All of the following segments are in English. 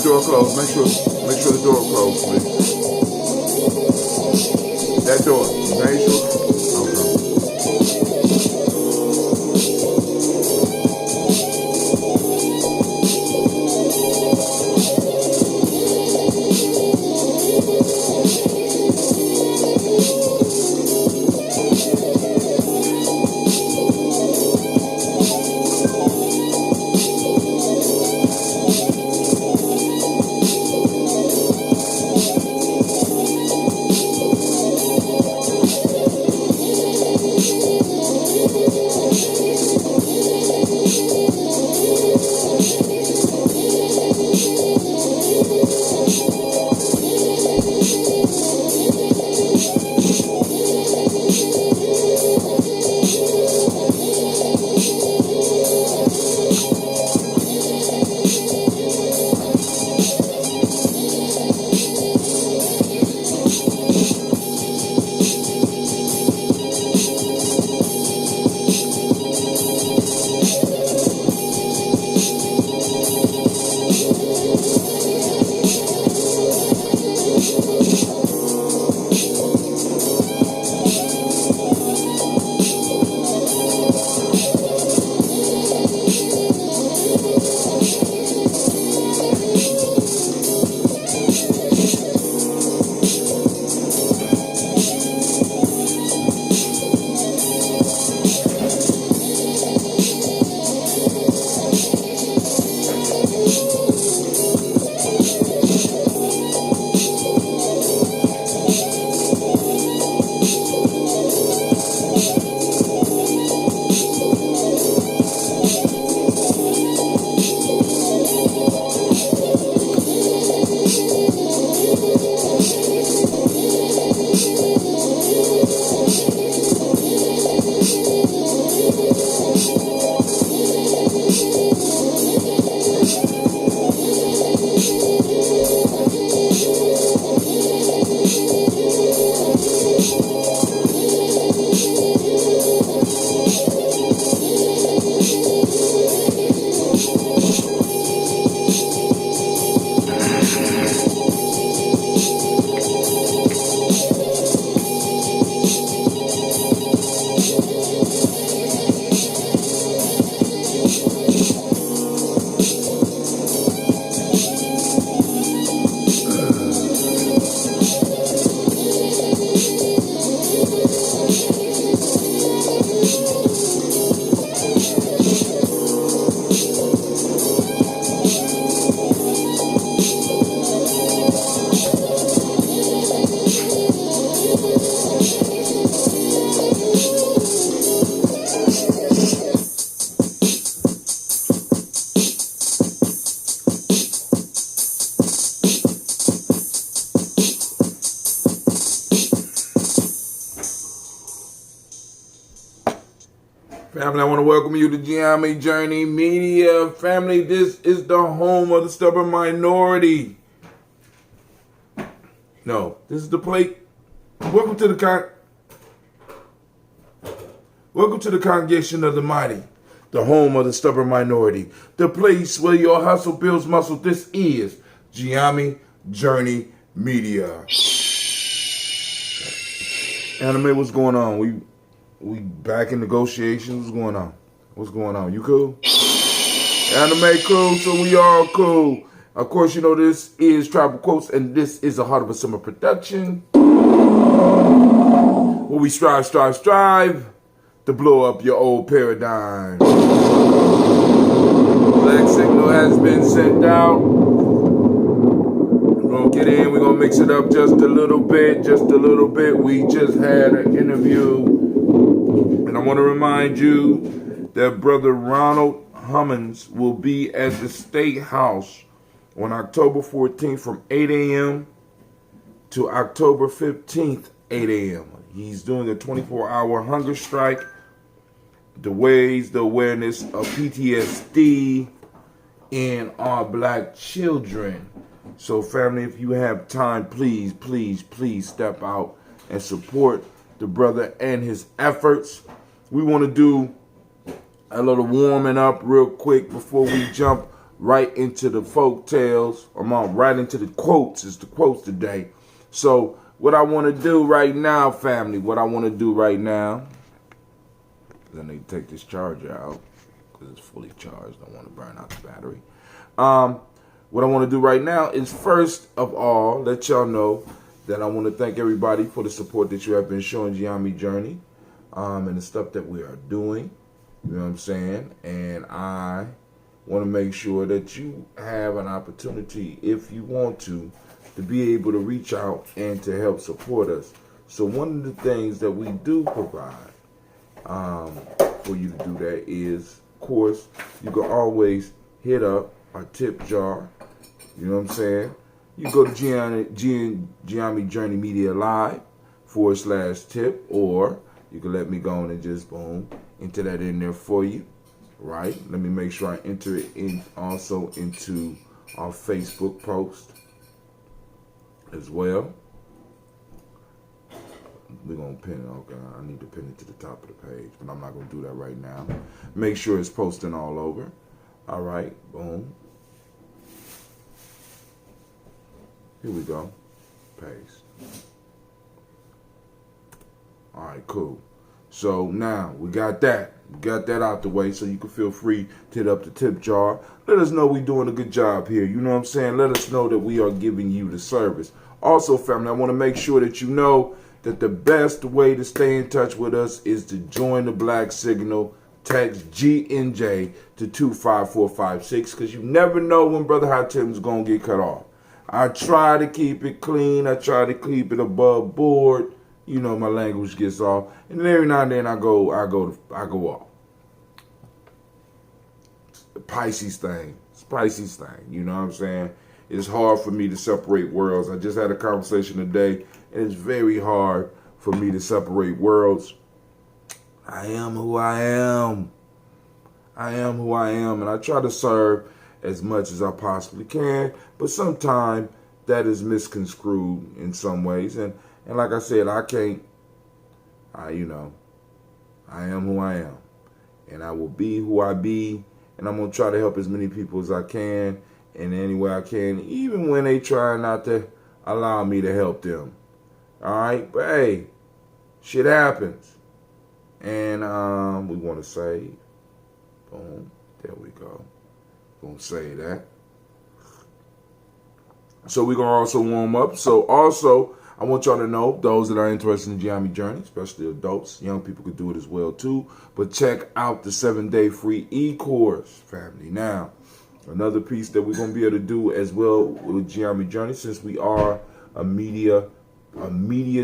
the door closed. Make sure the door closed, please. That door. Make sure. Okay. Family, I want to welcome you to Gye-Nyame Journey Media. Family, this is the home of the stubborn minority. No, this is the plate. Welcome to the congregation of the mighty, the home of the stubborn minority, the place where your hustle builds muscle. This is Gye-Nyame Journey Media. Anime, what's going on? We back in negotiations. What's going on? You cool? Anime cool, so we all cool. Of course, you know this is Tribal Quotes, and this is a Heart of a Summer production, where we strive to blow up your old paradigm. Black signal has been sent out. We're gonna get in. We're gonna mix it up just a little bit. We just had an interview. And I want to remind you that Brother Ronald Hummons will be at the State House on October 14th from 8 a.m. to October 15th, 8 a.m. He's doing a 24-hour hunger strike to raise the awareness of PTSD in our black children. So, family, if you have time, please step out and support the brother and his efforts. We want to do a little warming up real quick before we jump right into the folk tales. I'm on right into the quotes. It's the quotes today. So what I want to do right now, family, what I want to do right now, I need to take this charger out because it's fully charged. I don't want to burn out the battery. What I want to do right now is first of all let y'all know that I want to thank everybody for the support that you have been showing Gye-Nyame Journey and the stuff that we are doing. You know what I'm saying? And I want to make sure that you have an opportunity, if you want to be able to reach out and to help support us. So one of the things that we do provide for you to do that is, of course, you can always hit up our tip jar. You know what I'm saying? You go to Gye-Nyame Journey Media Live /tip, or you can let me go on and just boom, enter that in there for you. Right? Let me make sure I enter it in also into our Facebook post as well. We're going to pin it. Okay, I need to pin it to the top of the page, but I'm not going to do that right now. Make sure it's posting all over. All right, boom. Here we go. Paste. All right, cool. So now we got that. We got that out the way, so you can feel free to hit up the tip jar. Let us know we're doing a good job here. You know what I'm saying? Let us know that we are giving you the service. Also, family, I want to make sure that you know that the best way to stay in touch with us is to join the Black Signal. Text GNJ to 25456, because you never know when Brother Hatim's going to get cut off. I try to keep it clean. I try to keep it above board. You know, my language gets off, and then every now and then I go off. It's the Pisces thing. It's Pisces thing. You know what I'm saying? It's hard for me to separate worlds. I just had a conversation today, and it's very hard for me to separate worlds. I am who I am. I am who I am, and I try to serve as much as I possibly can, but sometimes that is misconstrued in some ways, and like I said, I am who I am, and I will be who I be, and I'm going to try to help as many people as I can in any way I can, even when they try not to allow me to help them. All right, but hey, shit happens, and we want to save. Boom, there we go. Gonna say that. So we're gonna also warm up. So also, I want y'all to know, those that are interested in Gye-Nyame Journey, especially adults, young people could do it as well too. But check out the 7-day free e-course, family. Now, another piece that we're gonna be able to do as well with Gye-Nyame Journey, since we are a media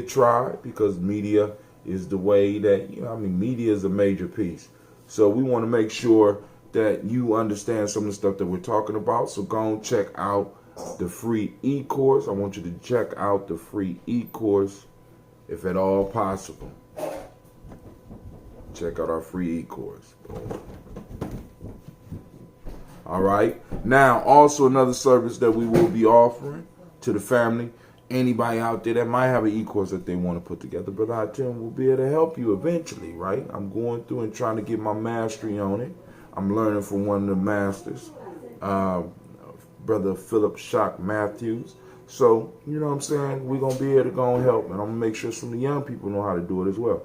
tribe, because media is the way that, media is a major piece. So we want to make sure that you understand some of the stuff that we're talking about. So go and check out the free e-course. I want you to check out the free e-course if at all possible. Check out our free e-course. All right. Now, also another service that we will be offering to the family. Anybody out there that might have an e-course that they want to put together, Brother Hatim will be able to help you eventually, right? I'm going through and trying to get my mastery on it. I'm learning from one of the masters, Brother Philip Shock Matthews. So, you know what I'm saying? We're going to be able to go and help. And I'm going to make sure some of the young people know how to do it as well.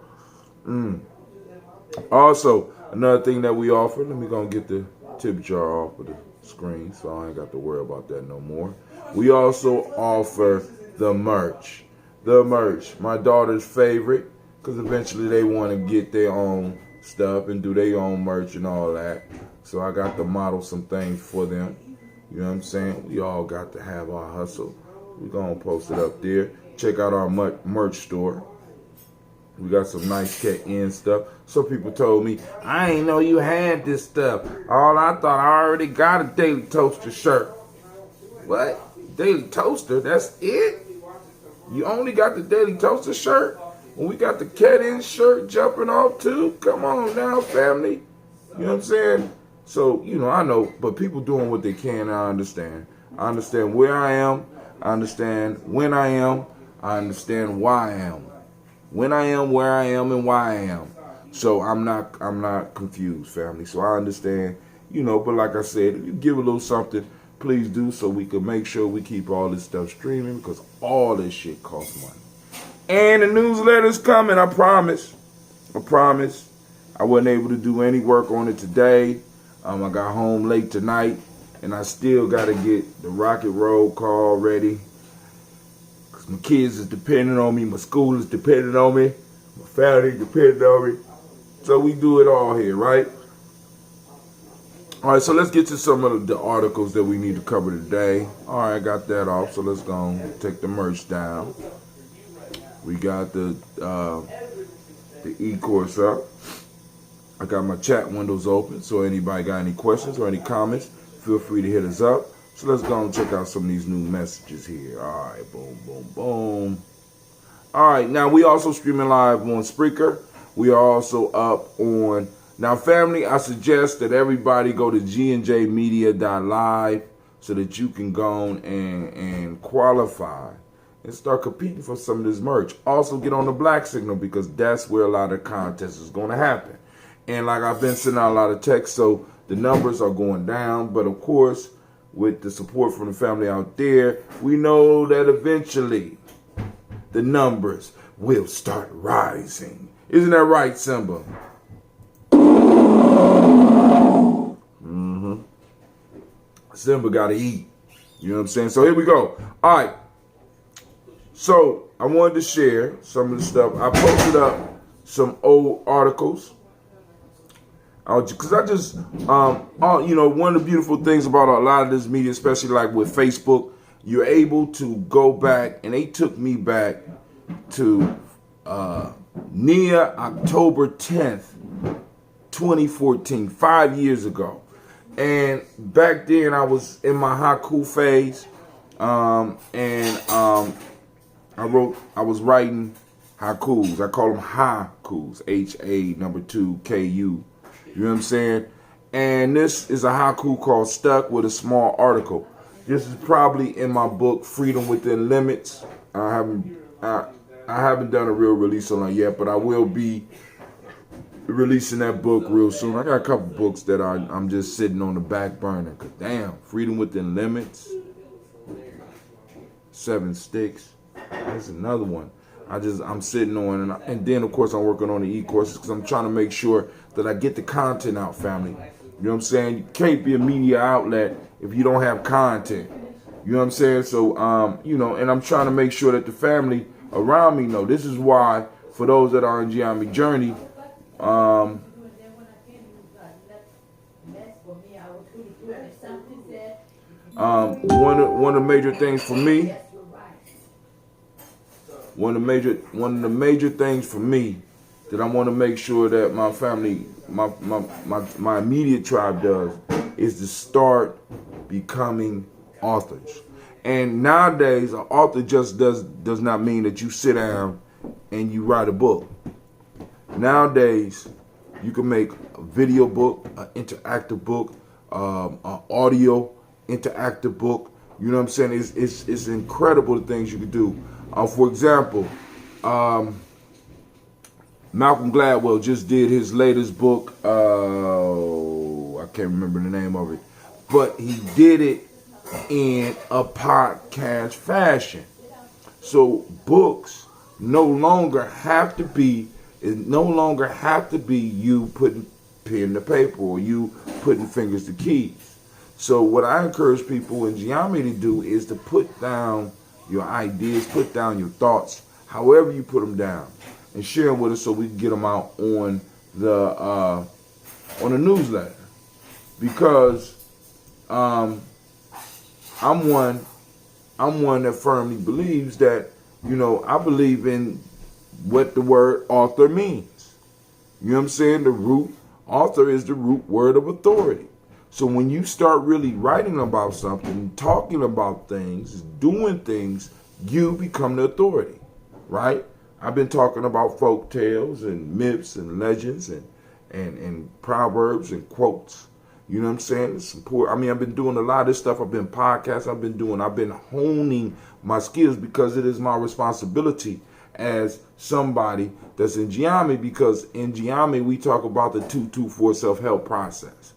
Also, another thing that we offer, let me go and get the tip jar off of the screen so I ain't got to worry about that no more. We also offer the merch. The merch, my daughter's favorite, because eventually they want to get their own stuff and do their own merch and all that. So I got to model some things for them. You know what I'm saying? We all got to have our hustle. We're going to post it up there. Check out our merch store. We got some nice cat end stuff. Some people told me, I ain't know you had this stuff. All I thought, I already got a Daily Toaster shirt. What? Daily Toaster? That's it? You only got the Daily Toaster shirt? When we got the cat in shirt jumping off too? Come on now, family. You know what I'm saying? So, I know, but people doing what they can, I understand. I understand where I am. I understand when I am. I understand why I am. When I am, where I am, and why I am. So I'm not confused, family. So I understand, but like I said, if you give a little something, please do, so we can make sure we keep all this stuff streaming, because all this shit costs money. And the newsletter's coming, I promise. I promise. I wasn't able to do any work on it today. I got home late tonight, and I still got to get the Rocket Roll call ready. Because my kids is depending on me, my school is depending on me, my family is depending on me. So we do it all here, right? All right, so let's get to some of the articles that we need to cover today. All right, I got that off, so let's go and take the merch down. We got the e-course up. I got my chat windows open, so anybody got any questions or any comments, feel free to hit us up. So let's go and check out some of these new messages here. All right, boom, boom, boom. All right, now we also streaming live on Spreaker. We are also up on... Now, family, I suggest that everybody go to gnjmedia.live so that you can go on and qualify and start competing for some of this merch. Also, get on the Black Signal, because that's where a lot of contests is going to happen. And like I've been sending out a lot of text, so the numbers are going down. But of course, with the support from the family out there, we know that eventually the numbers will start rising. Isn't that right, Simba? Simba gotta eat. You know what I'm saying? So here we go. All right. So I wanted to share some of the stuff. I posted up some old articles. Because I just, one of the beautiful things about a lot of this media, especially like with Facebook, you're able to go back, and they took me back to near October 10th, 2014, 5 years ago. And back then I was in my haiku phase, I was writing haikus. I call them haikus, HA2KU. You know what I'm saying? And this is a haiku called Stuck, with a small article. This is probably in my book, Freedom Within Limits. I haven't done a real release on it yet, but I will be releasing that book real soon. I got a couple books that I'm just sitting on the back burner. Cause damn, Freedom Within Limits, 7 Sticks. That's another one. I'm sitting on, and then of course I'm working on the e-courses, because I'm trying to make sure that I get the content out, family. You know what I'm saying? You can't be a media outlet if you don't have content. You know what I'm saying? So, and I'm trying to make sure that the family around me know. This is why, for those that are in Gye-Nyame Journey, one of the major things for me, one of the major things for me that I want to make sure that my family, my immediate tribe does, is to start becoming authors. And nowadays, an author just does not mean that you sit down and you write a book. Nowadays, you can make a video book, an interactive book, an audio interactive book. You know what I'm saying? It's incredible the things you can do. For example, Malcolm Gladwell just did his latest book. I can't remember the name of it, but he did it in a podcast fashion. So books no longer have to be you putting pen to paper or you putting fingers to keys. So what I encourage people in Gye-Nyame to do is to put down your ideas, put down your thoughts, however you put them down, and share them with us so we can get them out on the newsletter. Because I'm one that firmly believes that, I believe in what the word author means. You know what I'm saying? The root author is the root word of authority. So when you start really writing about something, talking about things, doing things, you become the authority, right? I've been talking about folk tales and myths and legends and proverbs and quotes. You know what I'm saying? It's important. I've been doing a lot of this stuff. I've been podcasts. I've been honing my skills, because it is my responsibility as somebody that's in Gye-Nyame, because in Gye-Nyame we talk about the 224 self-help process.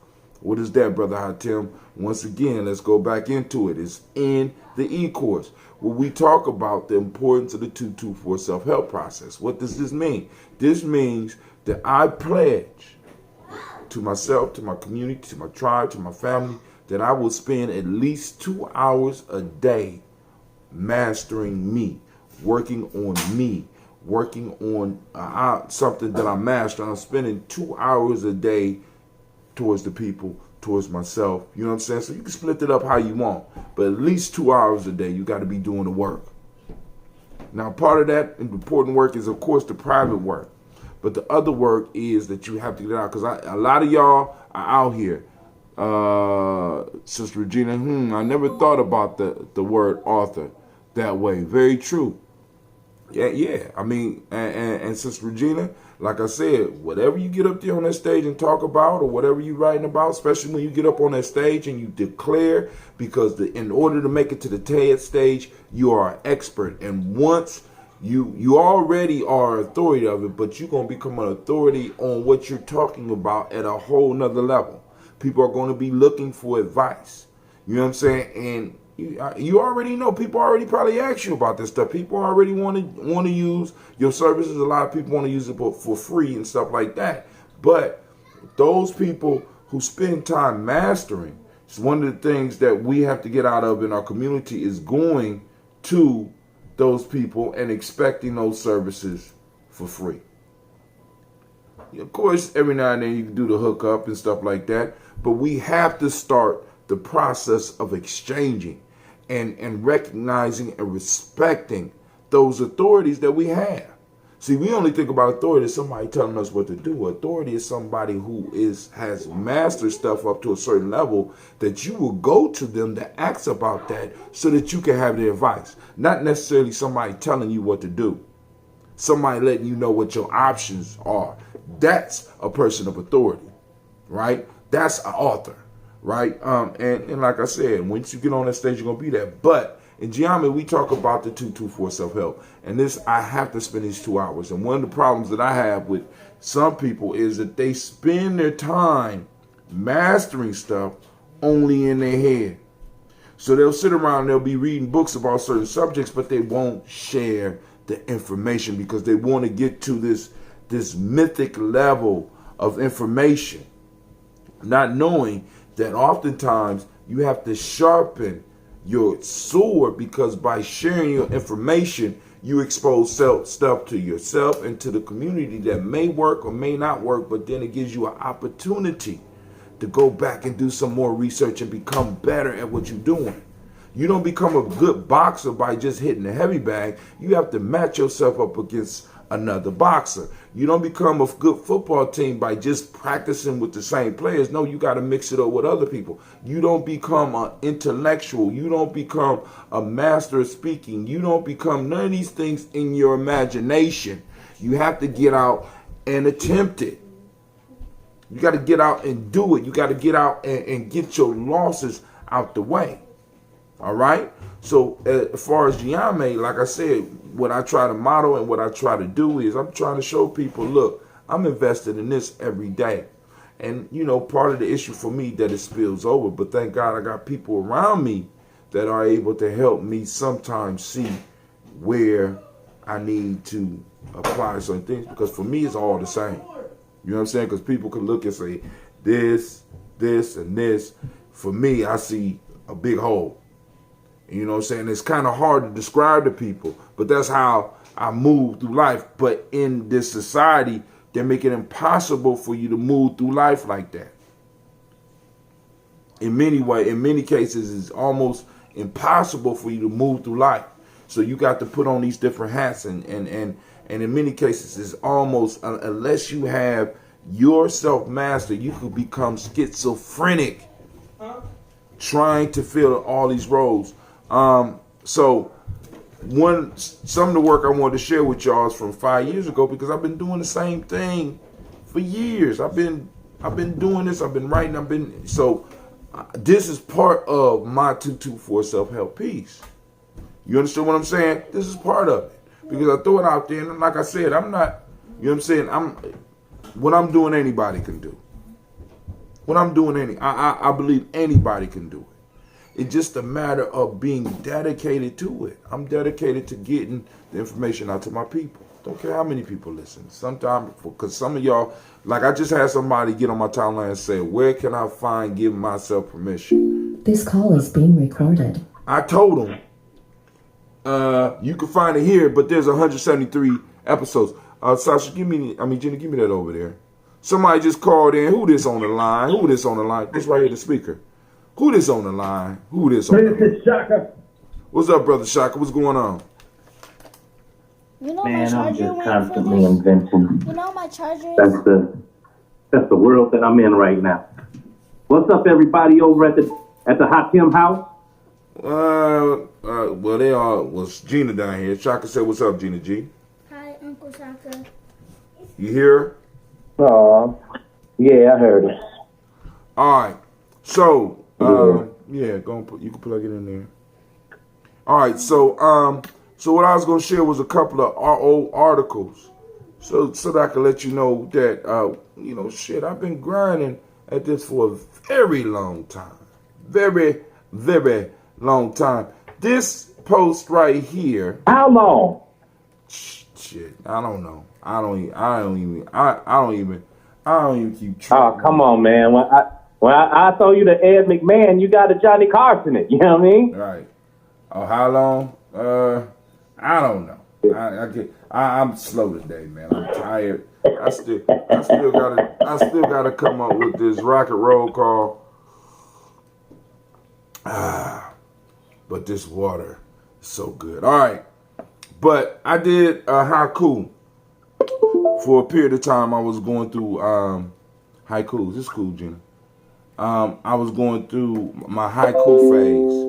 What is that, Brother Hatim? Once again, let's go back into it. It's in the e-course where we talk about the importance of the 224 self-help process. What does this mean? This means that I pledge to myself, to my community, to my tribe, to my family, that I will spend at least 2 hours a day mastering me, working on me, working on something that I'm mastering. I'm spending 2 hours a day towards the people, towards myself. You know what I'm saying? So you can split it up how you want, but at least 2 hours a day, you got to be doing the work. Now, part of that important work is, of course, the private work. But the other work is that you have to get out, because a lot of y'all are out here. Sister Regina, I never thought about the word author that way. Very true. Yeah. I mean, and Sister Regina, like I said, whatever you get up there on that stage and talk about, or whatever you're writing about, especially when you get up on that stage and you declare, because in order to make it to the TED stage, you are an expert. And once you already are authority of it, but you're going to become an authority on what you're talking about at a whole nother level. People are going to be looking for advice. You know what I'm saying? And you already know, people already probably ask you about this stuff. People already want to use your services. A lot of people want to use it for free and stuff like that. But those people who spend time mastering, it's one of the things that we have to get out of in our community, is going to those people and expecting those services for free. Of course, every now and then you can do the hookup and stuff like that, but we have to start the process of exchanging and recognizing and respecting those authorities that we have. See, we only think about authority as somebody telling us what to do. Authority is somebody who has mastered stuff up to a certain level, that you will go to them to ask about that so that you can have their advice. Not necessarily somebody telling you what to do. Somebody letting you know what your options are. That's a person of authority, right? That's an author, right? And like I said, once you get on that stage, you're going to be there. But in Gye-Nyame, we talk about the 224 self-help. And this, I have to spend these 2 hours. And one of the problems that I have with some people is that they spend their time mastering stuff only in their head. So they'll sit around and they'll be reading books about certain subjects, but they won't share the information because they want to get to this mythic level of information, not knowing that oftentimes you have to sharpen your sword, because by sharing your information, you expose stuff to yourself and to the community that may work or may not work, but then it gives you an opportunity to go back and do some more research and become better at what you're doing. You don't become a good boxer by just hitting the heavy bag. You have to match yourself up against another boxer. You don't become a good football team by just practicing with the same players. No, you got to mix it up with other people. You don't become an intellectual. You don't become a master of speaking. You don't become none of these things in your imagination. You have to get out and attempt it. You got to get out and do it. You got to get out and get your losses out the way. All right? So as far as Gye-Nyame, like I said, what I try to model and what I try to do is I'm trying to show people, look, I'm invested in this every day. And, you know, part of the issue for me that it spills over, but thank God I got people around me that are able to help me sometimes see where I need to apply certain things, because for me, it's all the same. You know what I'm saying? Because people can look and say, this, and this. For me, I see a big hole. You know what I'm saying? It's kind of hard to describe to people, but that's how I move through life. But in this society, they make it impossible for you to move through life like that. In many cases, it's almost impossible for you to move through life. So you got to put on these different hats, and in many cases, it's almost, unless you have your self-mastered, you could become schizophrenic trying to fill all these roles. So some of the work I wanted to share with y'all is from 5 years ago, because I've been doing the same thing for years. I've been doing this. I've been writing. This is part of my 224 self-help piece. You understand what I'm saying? This is part of it, because I throw it out there, and like I said, I'm not, you know what I'm saying? What I'm doing, anybody can do. When I'm doing I believe anybody can do it. It's just a matter of being dedicated to it. I'm dedicated to getting the information out to my people. Don't care how many people listen. Sometimes, because some of y'all, like I just had somebody get on my timeline and say, where can I find giving myself permission? This call is being recorded. I told them, you can find it here, but there's 173 episodes. Sasha, Jenny, give me that over there. Somebody just called in. Who this on the line? Who this on the line? This right here, the speaker. Who this on the line? Who this on the line? This is Shaka. What's up, brother Shaka? What's going on? You know man, my charger I'm just constantly inventing. You know my charger is... That's the world that I'm in right now. What's up, everybody over at the Hakim house? Well, they all was Gina down here. Shaka said, "What's up, Gina G?" Hi, Uncle Shaka. You hear her? Oh, yeah, I heard it. All right. So, yeah, you can plug it in there. All right. So what I was gonna share was a couple of our old articles, so that I can let you know that shit, I've been grinding at this for a very long time, very, very long time. This post right here. How long? Shit, I don't know. I don't even keep track. Oh, come on, man. When I throw you to Ed McMahon, you got a Johnny Carson it. You know what I mean? Right. Oh, how long? I don't know. I'm slow today, man. I'm tired. I still gotta come up with this rock and roll call. But this water is so good. All right. But I did a haiku for a period of time. I was going through haikus. This is cool, Gina. I was going through my haiku phase.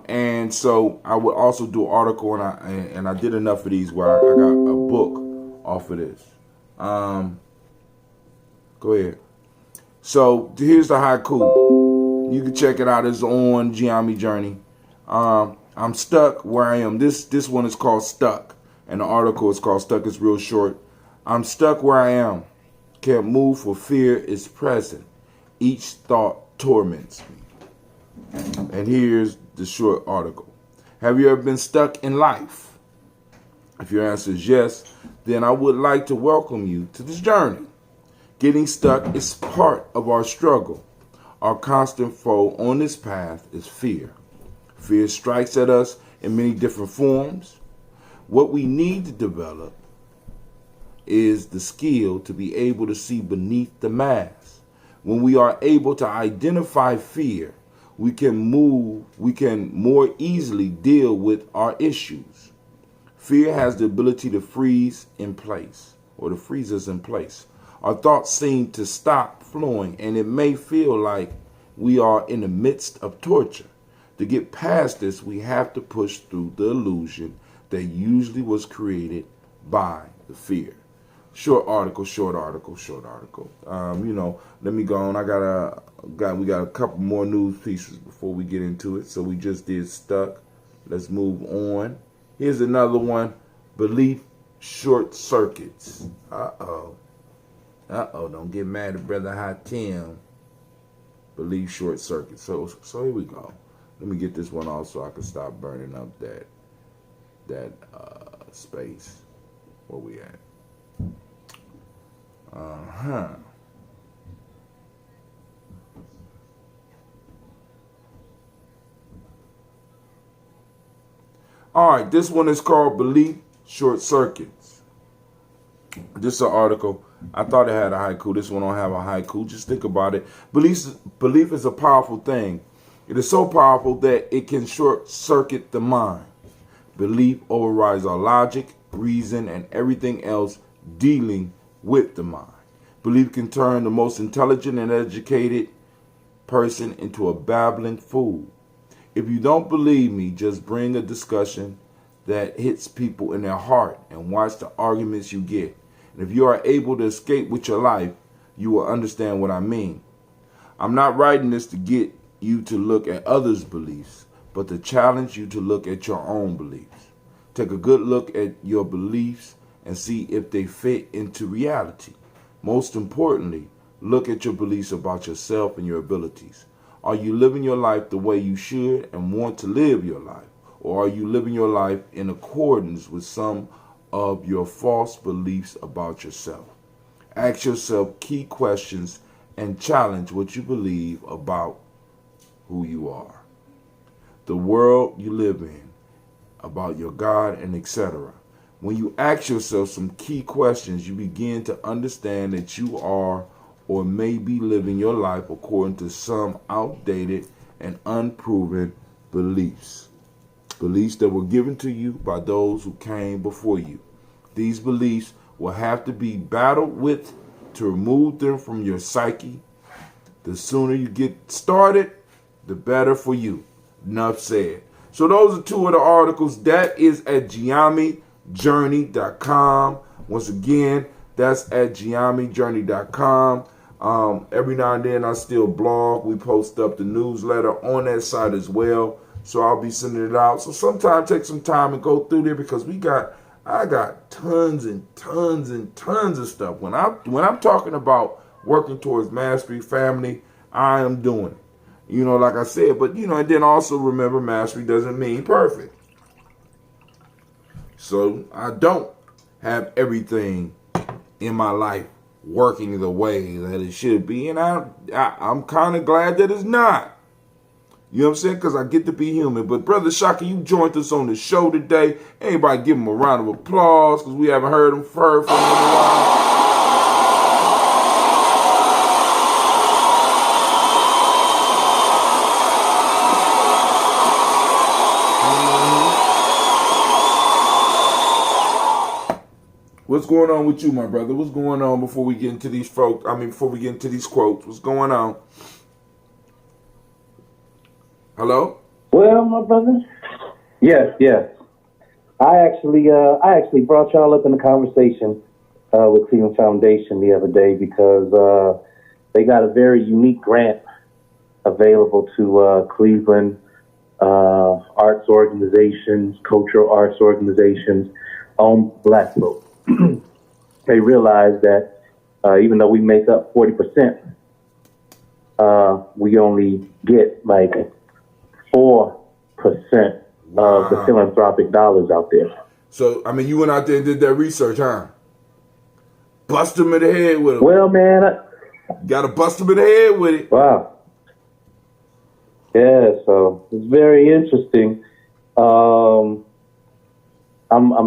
And so I would also do an article, and I did enough of these where I got a book off of this. Go ahead. So here's the haiku. You can check it out. It's on Gye-Nyame Journey. I'm stuck where I am. This one is called Stuck, and the article is called Stuck. It's real short. I'm stuck where I am. Can't move for fear is present. Each thought torments me. And here's the short article. Have you ever been stuck in life? If your answer is yes, then I would like to welcome you to this journey. Getting stuck is part of our struggle. Our constant foe on this path is fear. Fear strikes at us in many different forms. What we need to develop is the skill to be able to see beneath the mask. When we are able to identify fear, we can more easily deal with our issues. Fear has the ability to freeze in place, or to freeze us in place. Our thoughts seem to stop flowing, and it may feel like we are in the midst of torture. To get past this, we have to push through the illusion that usually was created by the fear. Short article. Let me go on. We got a couple more news pieces before we get into it. So we just did Stuck. Let's move on. Here's another one. Belief short circuits. Uh-oh. Don't get mad at Brother Hakim. Belief short circuits. So here we go. Let me get this one off so I can stop burning up that space. Where we at? All right, this one is called Belief Short Circuits. This is an article. I thought it had a haiku. This one don't have a haiku. Just think about it. Belief is a powerful thing. It is so powerful that it can short circuit the mind. Belief overrides our logic, reason, and everything else dealing with the mind. Belief can turn the most intelligent and educated person into a babbling fool. If you don't believe me, just bring a discussion that hits people in their heart and watch the arguments you get. And if you are able to escape with your life, you will understand what I mean. I'm not writing this to get you to look at others' beliefs, but to challenge you to look at your own beliefs. Take a good look at your beliefs and see if they fit into reality. Most importantly, look at your beliefs about yourself and your abilities. Are you living your life the way you should and want to live your life? Or are you living your life in accordance with some of your false beliefs about yourself? Ask yourself key questions and challenge what you believe about who you are, the world you live in, about your God, and etc. When you ask yourself some key questions, you begin to understand that you are or may be living your life according to some outdated and unproven beliefs. Beliefs that were given to you by those who came before you. These beliefs will have to be battled with to remove them from your psyche. The sooner you get started, the better for you. Enough said. So those are two of the articles. That is at Gye-Nyame.com. Once again, that's at Gye-Nyame.com. Every now and then I still blog. We post up the newsletter on that site as well. So I'll be sending it out. So sometime take some time and go through there because I got tons and tons and tons of stuff. When I'm talking about working towards mastery, family, I am doing it. You know, like I said, but and then also remember, mastery doesn't mean perfect. So I don't have everything in my life working the way that it should be, and I'm kind of glad that it's not. You know what I'm saying? Because I get to be human. But Brother Shaka, you joined us on the show today. Everybody give him a round of applause because we haven't heard from him in a while. What's going on with you, my brother? What's going on before we get into these before we get into these quotes? What's going on? Hello? Well, my brother. Yes. I actually brought y'all up in the conversation with Cleveland Foundation the other day because they got a very unique grant available to Cleveland arts organizations, cultural arts organizations on Black folk. They realize that even though we make up 40%, we only get like 4% of the philanthropic dollars out there. So, you went out there and did that research, huh? Bust them in the head with it. Well, man. Got to bust them in the head with it. Wow. Yeah, so it's very interesting. I'm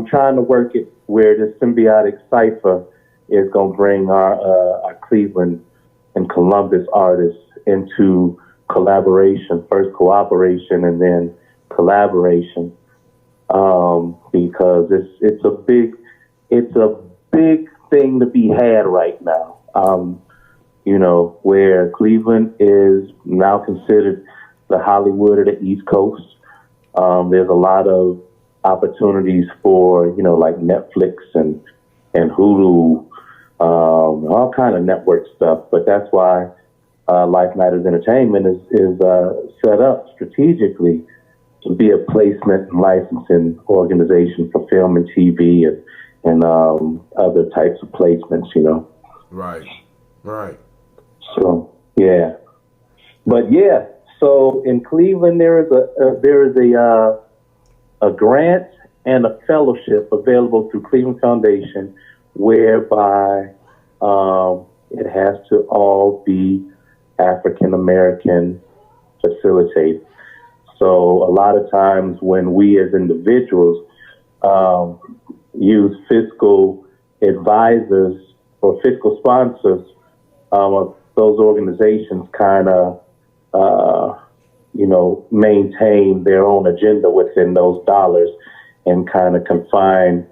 trying to work it where this symbiotic cipher is going to bring our Cleveland and Columbus artists into collaboration, first cooperation and then collaboration, because it's a big thing to be had right now. Where Cleveland is now considered the Hollywood of the East Coast. There's a lot of opportunities for like Netflix and Hulu, all kind of network stuff. But that's why Life Matters Entertainment is set up strategically to be a placement and licensing organization for film and TV and other types of placements. Right. So yeah, but yeah. So in Cleveland, there is a grant and a fellowship available through Cleveland Foundation, whereby it has to all be African American facilitated. So a lot of times when we as individuals use fiscal advisors or fiscal sponsors, those organizations kind of maintain their own agenda within those dollars and kind of confine,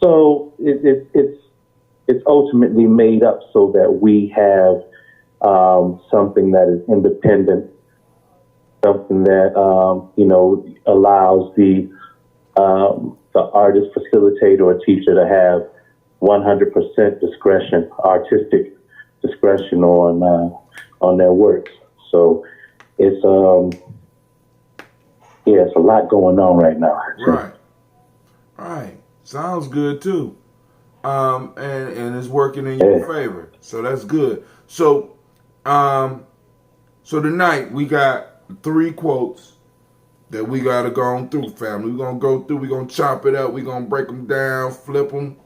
so it's ultimately made up so that we have something that is independent, something that, allows the artist, facilitator, or teacher to have 100% discretion, artistic discretion on their works. So it's it's a lot going on right now. Right. Sounds good too. And it's working in your favor. So that's good. So, so tonight we got 3 quotes that we got to go on through, family. We're going to go through. We're going to chop it up. We're going to break them down, flip them.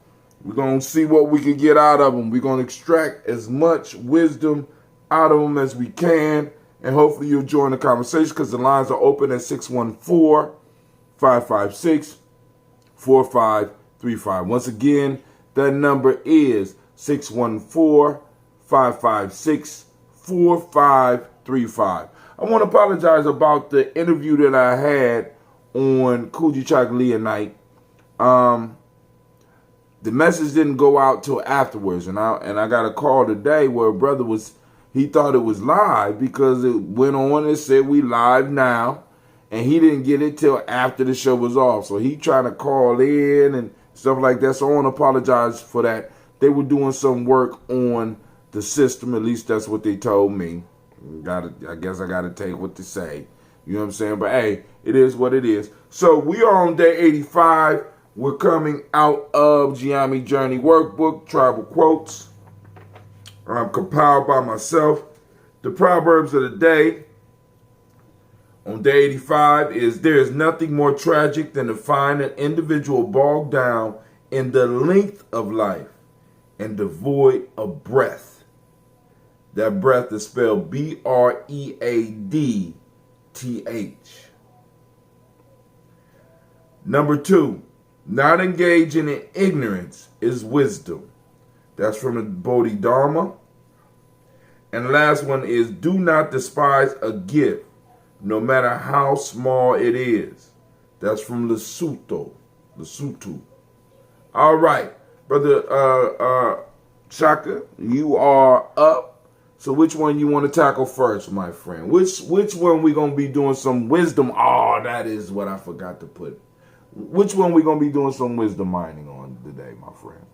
We're going to see what we can get out of them. We're going to extract as much wisdom out of them as we can. And hopefully you'll join the conversation because the lines are open at 614-556-4535. Once again, that number is 614-556-4535. I want to apologize about the interview that I had on Coogee Chocolate night. The message didn't go out till afterwards, and I got a call today where a brother he thought it was live because it went on and said we live now, and he didn't get it till after the show was off. So he trying to call in and stuff like that. So I want to apologize for that. They were doing some work on the system, at least that's what they told me. I guess I gotta take what they say. You know what I'm saying? But hey, it is what it is. So we are on day 85. We're coming out of Gye-Nyame Journey workbook, tribal quotes. Compiled by myself. The proverbs of the day on day 85 is: there is nothing more tragic than to find an individual bogged down in the length of life and devoid of breath. That breath is spelled B-R-E-A-D-T-H. Number 2, not engaging in ignorance is wisdom. That's from the Bodhidharma. And the last one is: do not despise a gift, no matter how small it is. That's from Lesotho. All right, Brother Shaka, you are up. So which one you want to tackle first, my friend? Which one we gonna be doing some wisdom? Oh, that is what I forgot to put. Which one we gonna be doing some wisdom mining on today, my friend?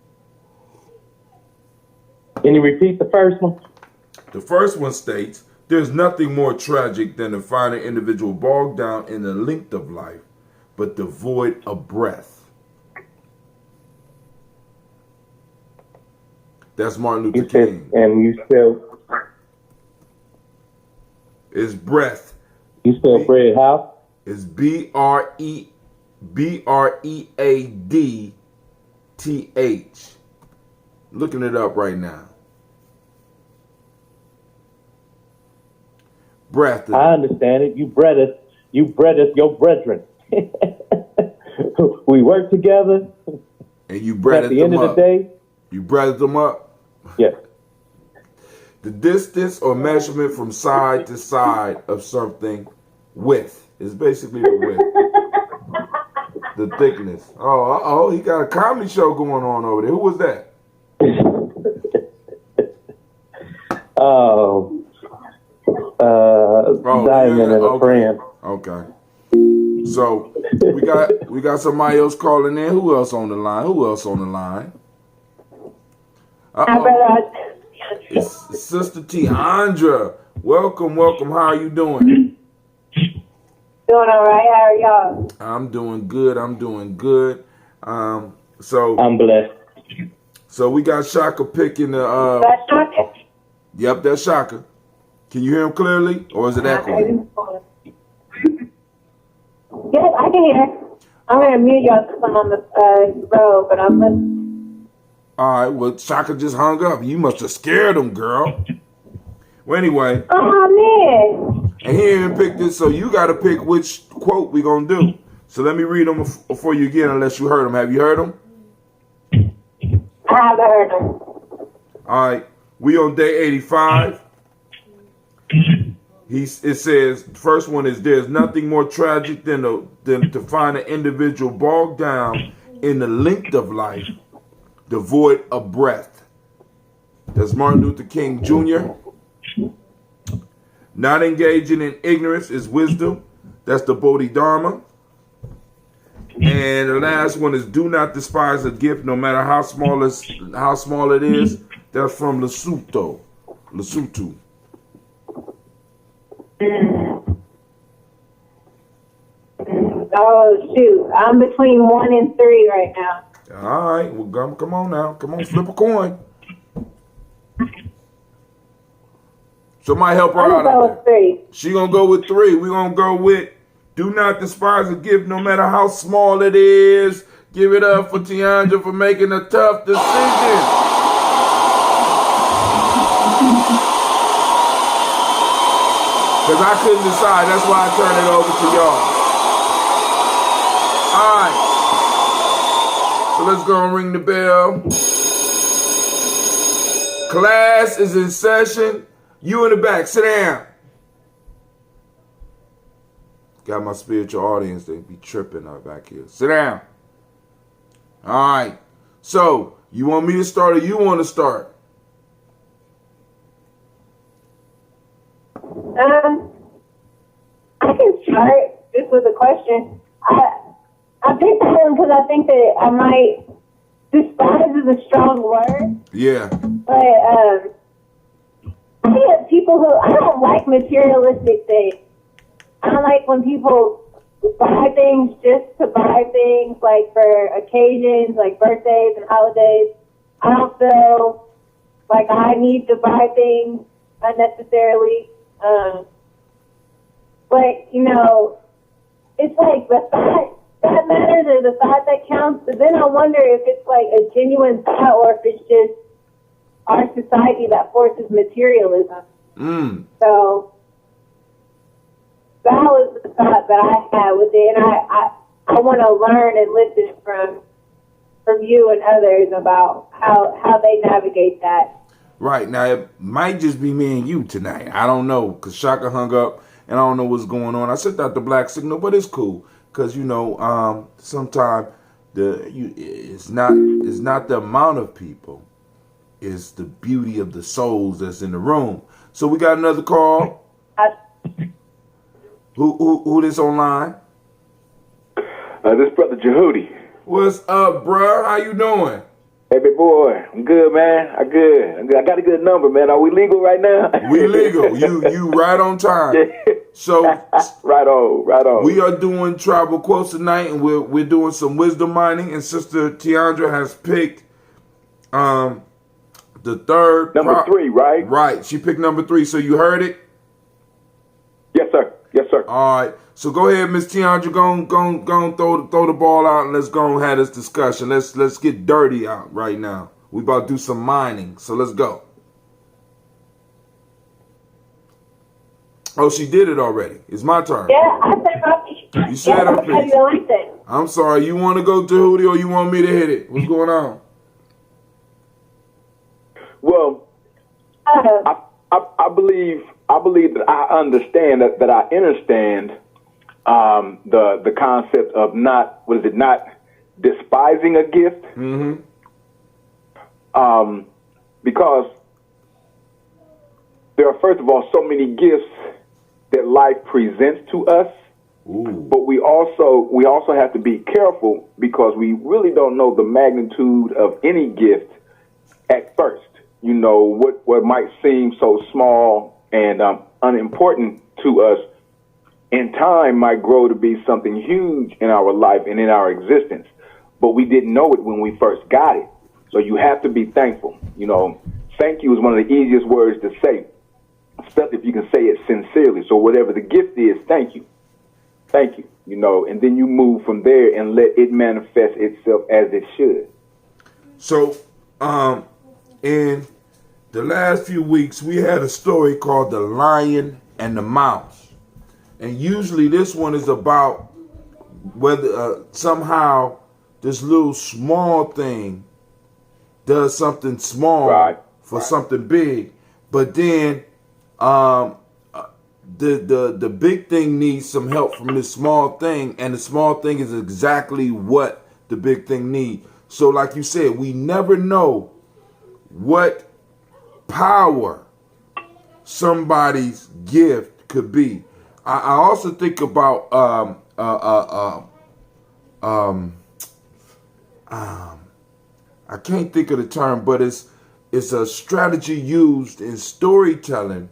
Can you repeat the first one? The first one states: there's nothing more tragic than to find an individual bogged down in the length of life, but devoid of breath. That's Martin Luther King. And you spell It's breath. You spell bread how? It's B-R-E-A-D-T-H. Looking it up right now. Breath. I understand it. You bred us your brethren. We work together. And you breaded them up. At the end of the day. You breaded them up? Yeah. The distance or measurement from side to side of something, width, is basically the width. The thickness. Oh, he got a comedy show going on over there. Who was that? Diamond and a friend. Okay. So we got somebody else calling in. Who else on the line? It's Sister Tiandra. Welcome. How are you doing? Doing all right. How are y'all? I'm doing good. So I'm blessed. So we got Shaka picking the. That's Shaka. Yep, that's Shaka. Can you hear him clearly, or is it echoing? Yes, I can hear. I'm gonna mute y'all since I'm on the road, but I'm listening. All right. Well, Shaka just hung up. You must have scared him, girl. Well, anyway. Oh man. And he didn't pick this, so you got to pick which quote we gonna do. So let me read them for you again, unless you heard them. Have you heard them? I haven't heard them. All right. We on day 85. It says, first one is: there's nothing more tragic than to find an individual bogged down in the length of life, devoid of breath. That's Martin Luther King Jr. Not engaging in ignorance is wisdom. That's the Bodhidharma. And the last one is: do not despise a gift, no matter how small it is. That's from Lesotho. Oh shoot, I'm between 1 and 3 right now. All right, well, come on now. Come on, flip a coin. Somebody help her I'm out gonna go out there. with 3. She gonna go with 3. We gonna go with do not despise a gift no matter how small it is. Give it up for Tiandra for making a tough decision. Because I couldn't decide. That's why I turned it over to y'all. All right. So let's go and ring the bell. Class is in session. You in the back. Sit down. Got my spiritual audience. They be tripping up back here. Sit down. All right. So, you want me to start or you want to start? I can start just with a question. I picked that one because I think that I might despise is a strong word, Yeah. but I get people who I don't like materialistic things. I don't like when people buy things just to buy things, like for occasions, like birthdays and holidays. I don't feel like I need to buy things unnecessarily. But, you know, it's like the thought that matters or the thought that counts. But then I wonder if it's like a genuine thought or if it's just our society that forces materialism. So that was the thought that I had with it. And I want to learn and listen from you and others about how they navigate that. Right. Now, it might just be me and you tonight. I don't know, because Shaka hung up, and I don't know what's going on. I sent out the black signal, but it's cool, because, you know, sometimes it's not the amount of people. It's the beauty of the souls that's in the room. So we got another call. Who this online? This brother Jehudi. What's up, bruh? How you doing? Hey, big boy. I'm good, man. I'm good. I got a good number, man. Are we legal right now? We legal. You right on time. So right on. We are doing tribal quotes tonight, and we're doing some wisdom mining. And Sister Tiandra has picked the third number 3, right? Right. She picked number 3. So you heard it? Yes, sir. All right. So go ahead, Miss Tiandra. Go throw the ball out, and let's go and have this discussion. Let's get dirty out right now. We about to do some mining. So let's go. Oh, she did it already. It's my turn. Yeah, I said my piece. You said her piece. Yeah, I'm sorry. You want to go to Hootie or you want me to hit it? What's going on? Well, I believe that I understand that I understand the concept of not despising a gift. Mm-hmm. Because there are, first of all, so many gifts that life presents to us. Ooh. But we also have to be careful because we really don't know the magnitude of any gift at first. You know, what might seem so small and unimportant to us in time might grow to be something huge in our life and in our existence. But we didn't know it when we first got it. So you have to be thankful. You know, thank you is one of the easiest words to say, especially if you can say it sincerely. So whatever the gift is, thank you. Thank you. You know, and then you move from there and let it manifest itself as it should. So, in the last few weeks, we had a story called The Lion and the Mouse. And usually this one is about whether somehow this little small thing does something small for something big. But then the big thing needs some help from this small thing, and the small thing is exactly what the big thing needs. So like you said, we never know what power somebody's gift could be. I also think about I can't think of the term, but it's a strategy used in storytelling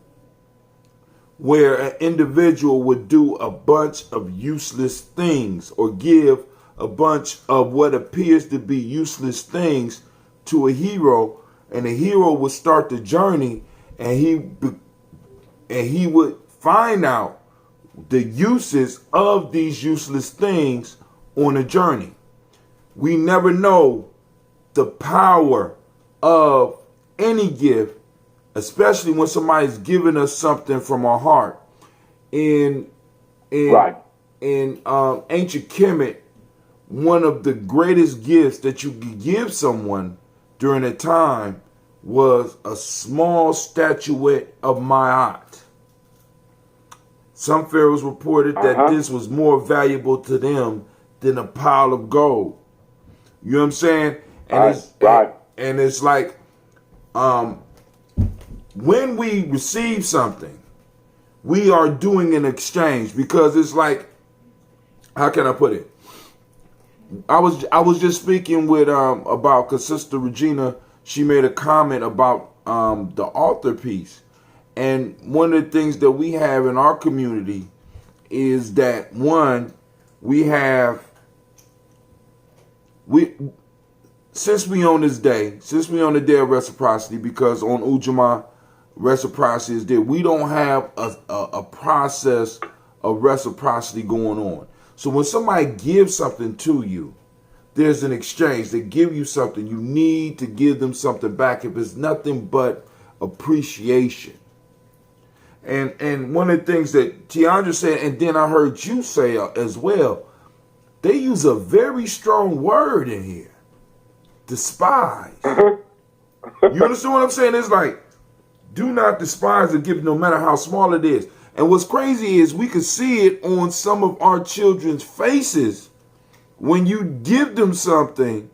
where an individual would do a bunch of useless things or give a bunch of what appears to be useless things to a hero, and the hero would start the journey, and and he would find out the uses of these useless things on a journey. We never know the power of any gift, especially when somebody's giving us something from our heart. In ancient Kemet, one of the greatest gifts that you could give someone during a time was a small statuette of Ma'at. Some pharaohs reported that this was more valuable to them than a pile of gold. You know what I'm saying? And it's like, when we receive something, we are doing an exchange, because it's like, how can I put it? I was just speaking with about, because Sister Regina, she made a comment about the author piece, and one of the things that we have in our community is that, one, since we on the day of reciprocity, because on Ujamaa, reciprocity is there. We don't have a process of reciprocity going on. So when somebody gives something to you, there's an exchange. They give you something. You need to give them something back. If it's nothing but appreciation. And one of the things that Tiandra said, and then I heard you say as well, they use a very strong word in here. Despise. You understand what I'm saying? It's like, do not despise a gift, no matter how small it is. And what's crazy is we can see it on some of our children's faces when you give them something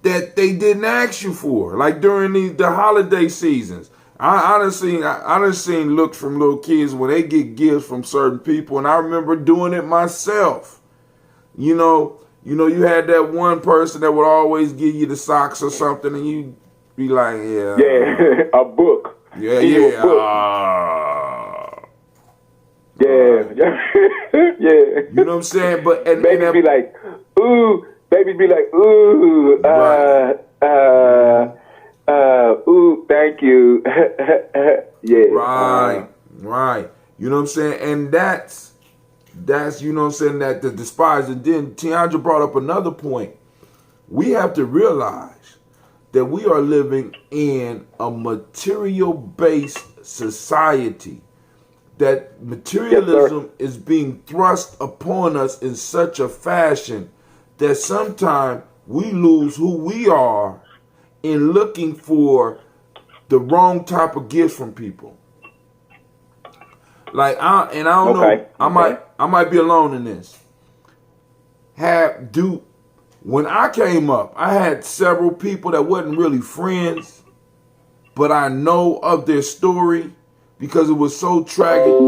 that they didn't ask you for, like during the holiday seasons. I done seen looks from little kids when they get gifts from certain people, and I remember doing it myself. You you had that one person that would always give you the socks or something, and you be like, a book. Yeah. Yeah. You know what I'm saying? But and baby be like, ooh, ooh, thank you. Yeah. Right. You know what I'm saying? And that's you know what I'm saying, that the despise. And then Tiandra brought up another point. We have to realize that we are living in a material-based society, that materialism is being thrust upon us in such a fashion that sometimes we lose who we are in looking for the wrong type of gifts from people. Like I don't know, I might be alone in this. When I came up, I had several people that wasn't really friends, but I know of their story because it was so tragic.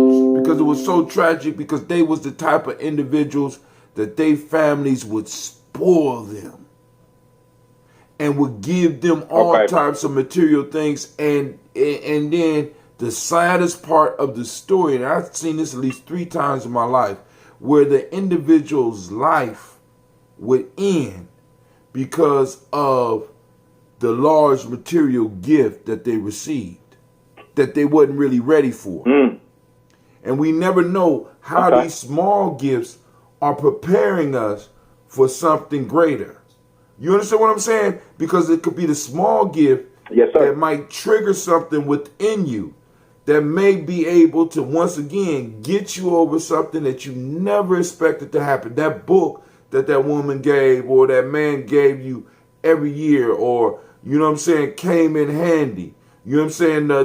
Because they was the type of individuals that their families would spoil them and would give them all types of material things. And then the saddest part of the story, and I've seen this at least 3 times in my life, where the individual's life would end because of the large material gift that they received that they wasn't really ready for. And we never know how these small gifts are preparing us for something greater. You understand what I'm saying? Because it could be the small gift that might trigger something within you that may be able to, once again, get you over something that you never expected to happen. That book that woman gave or that man gave you every year, or, you know what I'm saying, came in handy. You know what I'm saying? You know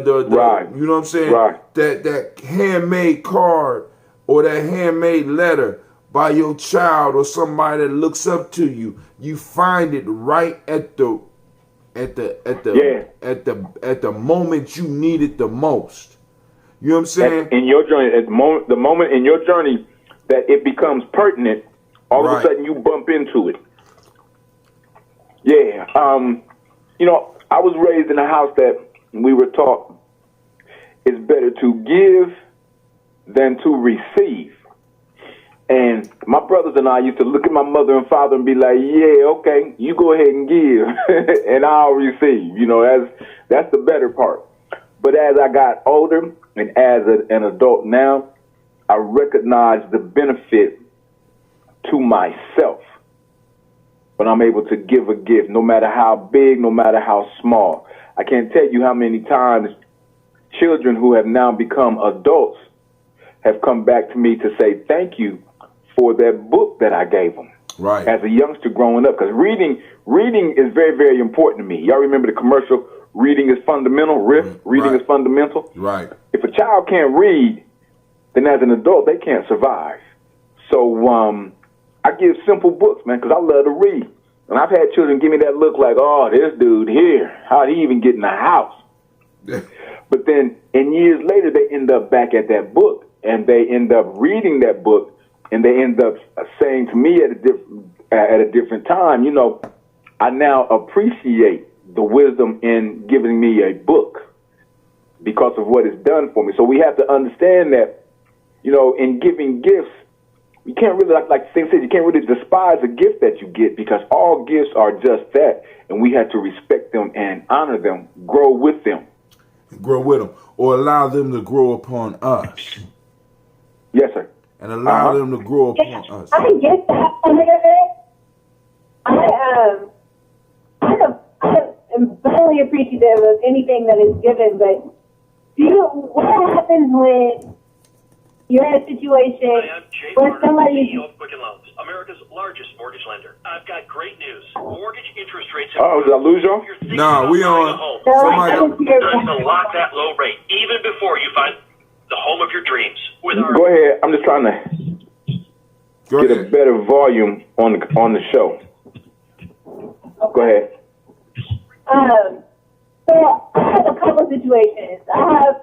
what I'm saying? That handmade card or that handmade letter by your child or somebody that looks up to you. You find it right at the moment you need it the most. You know what I'm saying? In your journey, at the moment in your journey that it becomes pertinent, all of a sudden you bump into it. Yeah. I was raised in a house that we were taught it's better to give than to receive. And my brothers and I used to look at my mother and father and be like, yeah, okay, you go ahead and give and I'll receive. That's the better part. But as I got older and as an adult now, I recognize the benefit to myself when I'm able to give a gift, no matter how big, no matter how small. I can't tell you how many times children who have now become adults have come back to me to say thank you for that book that I gave them. Right. As a youngster growing up, because reading is very, very important to me. Y'all remember the commercial, reading is fundamental, reading Right. is fundamental? Right. If a child can't read, then as an adult, they can't survive. So I give simple books, man, because I love to read. And I've had children give me that look like, oh, this dude here, how'd he even get in the house? But then, and years later, they end up back at that book, and they end up reading that book, and they end up saying to me at a different time, you know, I now appreciate the wisdom in giving me a book because of what it's done for me. So we have to understand that, you know, in giving gifts, you can't really, like Steve said, you can't really despise a gift that you get, because all gifts are just that, and we have to respect them and honor them, grow with them. Grow with them, or allow them to grow upon us. Yes, sir. And allow them to grow upon us. I get that part of it. I am very appreciative of anything that is given, but what happens when you're in a situation Hi, I'm Jay where Barnard, somebody... CEO of Quicken Loans, America's largest mortgage lender. I've got great news. Mortgage interest rates Oh, did I lose y'all? You're thinking Nah, about we buying on. a home. No, Somebody- I can hear Time to that. lock that low rate, even before you find the home of your dreams. With our Go ahead. I'm just trying to Go get a ahead. better volume on the show. Go ahead. So I have a couple situations. I have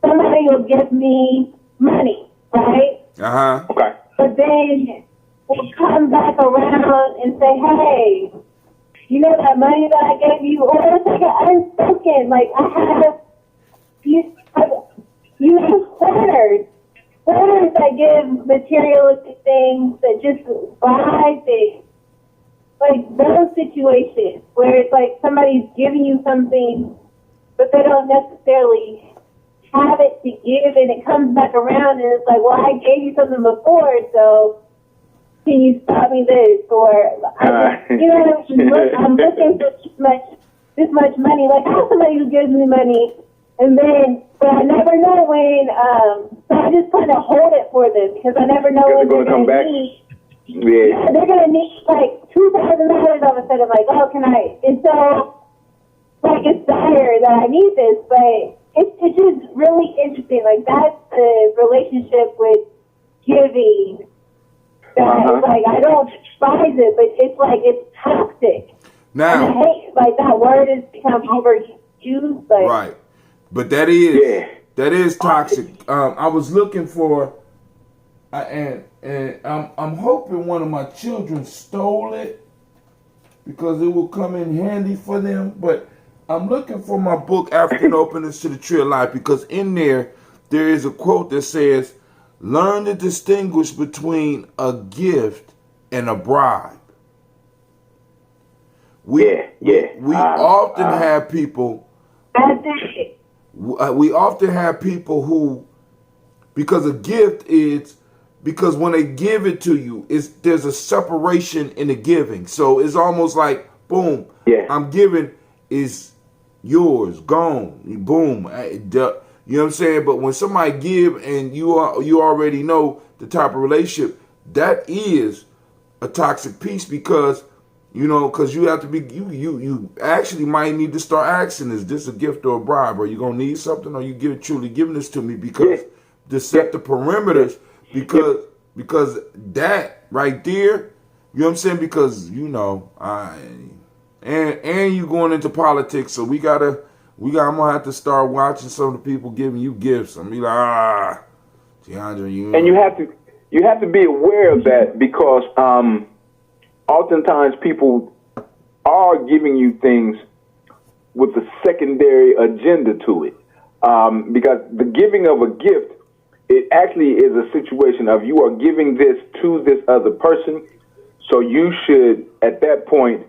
somebody will give me money, right? Okay. But then will come back around and say, hey, you know that money that I gave you? Or it's like an unspoken, like I have, you have hoarders that give materialistic things, that just buy things. Like those situations where it's like somebody's giving you something, but they don't necessarily have it to give, and it comes back around and it's like, well, I gave you something before, so can you stop me this? Or I just, you know what I mean? I'm looking for this much money. Like I have somebody who gives me money, and then but I never know when. So I just kind of hold it for them because I never know when Because they're they're gonna come going to back? need. Yeah. They're gonna need like $2,000 all of a sudden. Like, oh, can I? And so, like, it's dire that I need this, but it's just really interesting. Like, that's the relationship with giving. That is like, I don't despise it, but it's like it's toxic. And I Now, hate like that word has become overused, but right. But that is toxic. I was looking for, and I'm hoping one of my children stole it because it will come in handy for them. But I'm looking for my book, African Openness to the Tree of Life, because in there is a quote that says, "Learn to distinguish between a gift and a bribe." We often have people. that's it. We often have people who, because a gift is, because when they give it to you, there's a separation in the giving. So it's almost like, boom, I'm giving is yours, gone, boom. You know what I'm saying? But when somebody give and you already know the type of relationship, that is a toxic piece, because because you have to be, you actually might need to start asking, is this a gift or a bribe? Are you going to need something? Or you truly giving this to me because to set the perimeters, because that right there, you know what I'm saying? Because, and you going into politics, so I'm going to have to start watching some of the people giving you gifts. I'm be like, DeAndre, And you have to be aware of that, because oftentimes people are giving you things with a secondary agenda to it. Because the giving of a gift, it actually is a situation of you are giving this to this other person, so you should, at that point,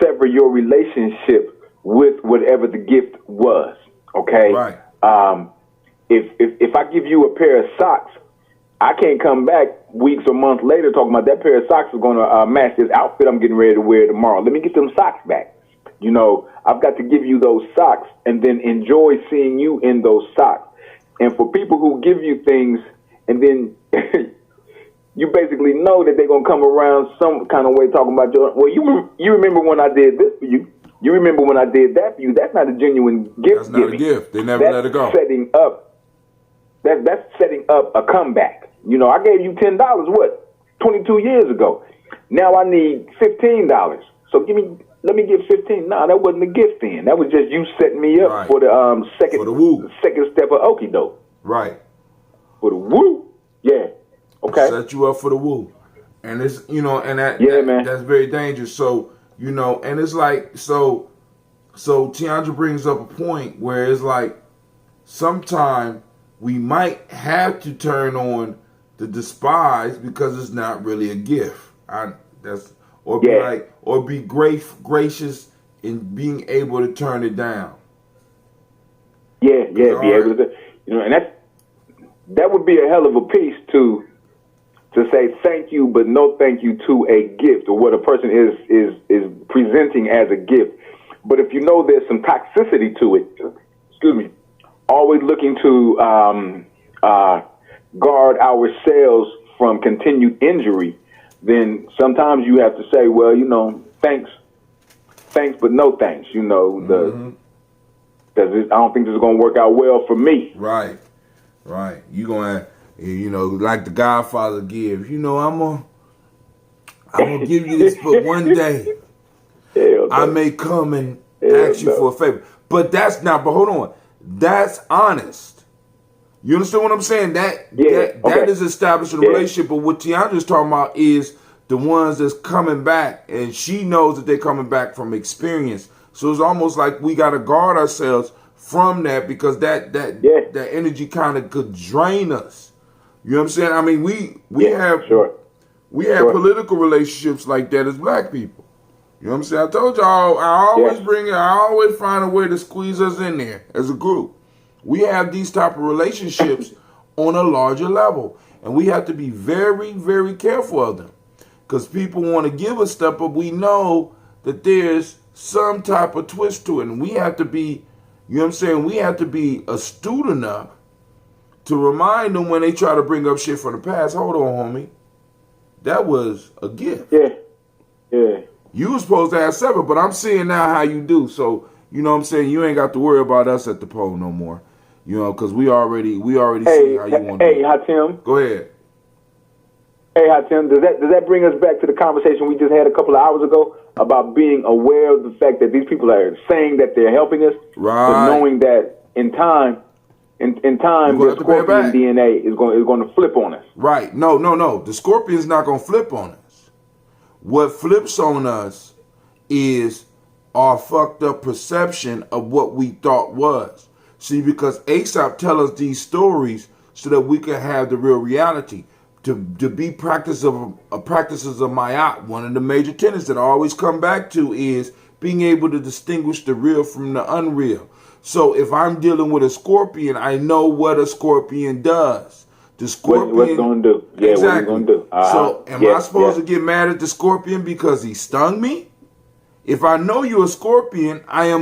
sever your relationship with whatever the gift was. Okay. Right. If I give you a pair of socks, I can't come back weeks or months later talking about that pair of socks is going to match this outfit I'm getting ready to wear tomorrow. Let me get them socks back. You know, I've got to give you those socks and then enjoy seeing you in those socks. And for people who give you things and then you basically know that they're going to come around some kind of way talking about well, you remember when I did this for you. You remember when I did that for you. That's not a genuine gift. That's not a gift. They never let it go. That's setting up a comeback. You know, I gave you $10, 22 years ago. Now I need $15. So let me get 15. Nah, that wasn't a gift then. That was just you setting me up for the second step of okie doke. Right. For the woo. Yeah. Okay. Set you up for the woo. And it's, you know, and man. That's very dangerous. So, you know, and it's like, so Tiandra brings up a point where it's like, sometime we might have to turn on the despise because it's not really a gift. Be gracious in being able to turn it down. Yeah, be able to, you know, and that would be a hell of a piece to say thank you, but no thank you to a gift or what a person is presenting as a gift. But if you know there's some toxicity to it, excuse me, always looking to guard ourselves from continued injury, then sometimes you have to say, well, you know, thanks, but no thanks. You know, because I don't think this is going to work out well for me. Right. You going to, you know, like the Godfather gives. You know, I'm gonna give you this for one day. I may come and ask you for a favor, but that's not. But hold on, that's honest. You understand what I'm saying? That is establishing a relationship. But what Tiandra's talking about is the ones that's coming back, and she knows that they're coming back from experience. So it's almost like we got to guard ourselves from that because that energy kind of could drain us. You know what I'm saying? I mean, we have political relationships like that as black people. You know what I'm saying? I told y'all I always find a way to squeeze us in there as a group. We have these type of relationships on a larger level, and we have to be very, very careful of them because people want to give us stuff, but we know that there's some type of twist to it, and we have to be, you know what I'm saying? We have to be astute enough to remind them when they try to bring up shit from the past. Hold on, homie. That was a gift. Yeah. You were supposed to have 7, but I'm seeing now how you do. So, you know what I'm saying? You ain't got to worry about us at the pole no more. You know, because we already see how you want to do it. Hey, Hatim. Go ahead. Hey, Hatim, does that bring us back to the conversation we just had a couple of hours ago about being aware of the fact that these people are saying that they're helping us, but knowing that in time, the scorpion DNA is going to flip on us. Right. No. The scorpion's not going to flip on us. What flips on us is our fucked up perception of what we thought was. See, because Aesop tell us these stories so that we can have the real reality. To be practices of Mayat, one of the major tenets that I always come back to is being able to distinguish the real from the unreal. So if I'm dealing with a scorpion, I know what a scorpion does. The scorpion, what's going to do? Yeah, exactly. What he's going to do. So am I supposed to get mad at the scorpion because he stung me? If I know you're a scorpion, I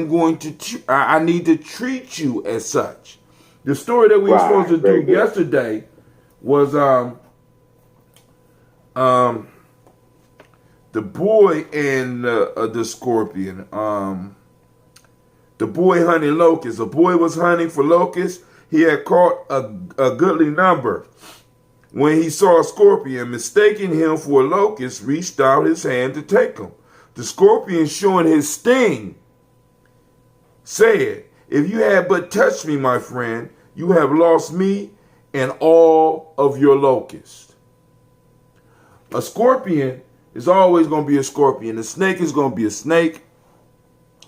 need to treat you as such. The story that we were supposed to do yesterday was the boy and the scorpion. The boy hunting locusts. A boy was hunting for locusts. He had caught a goodly number. When he saw a scorpion, mistaking him for a locust, reached out his hand to take him. The scorpion, showing his sting, said, "If you had but touched me, my friend, you have lost me and all of your locusts." A scorpion is always going to be a scorpion. A snake is going to be a snake.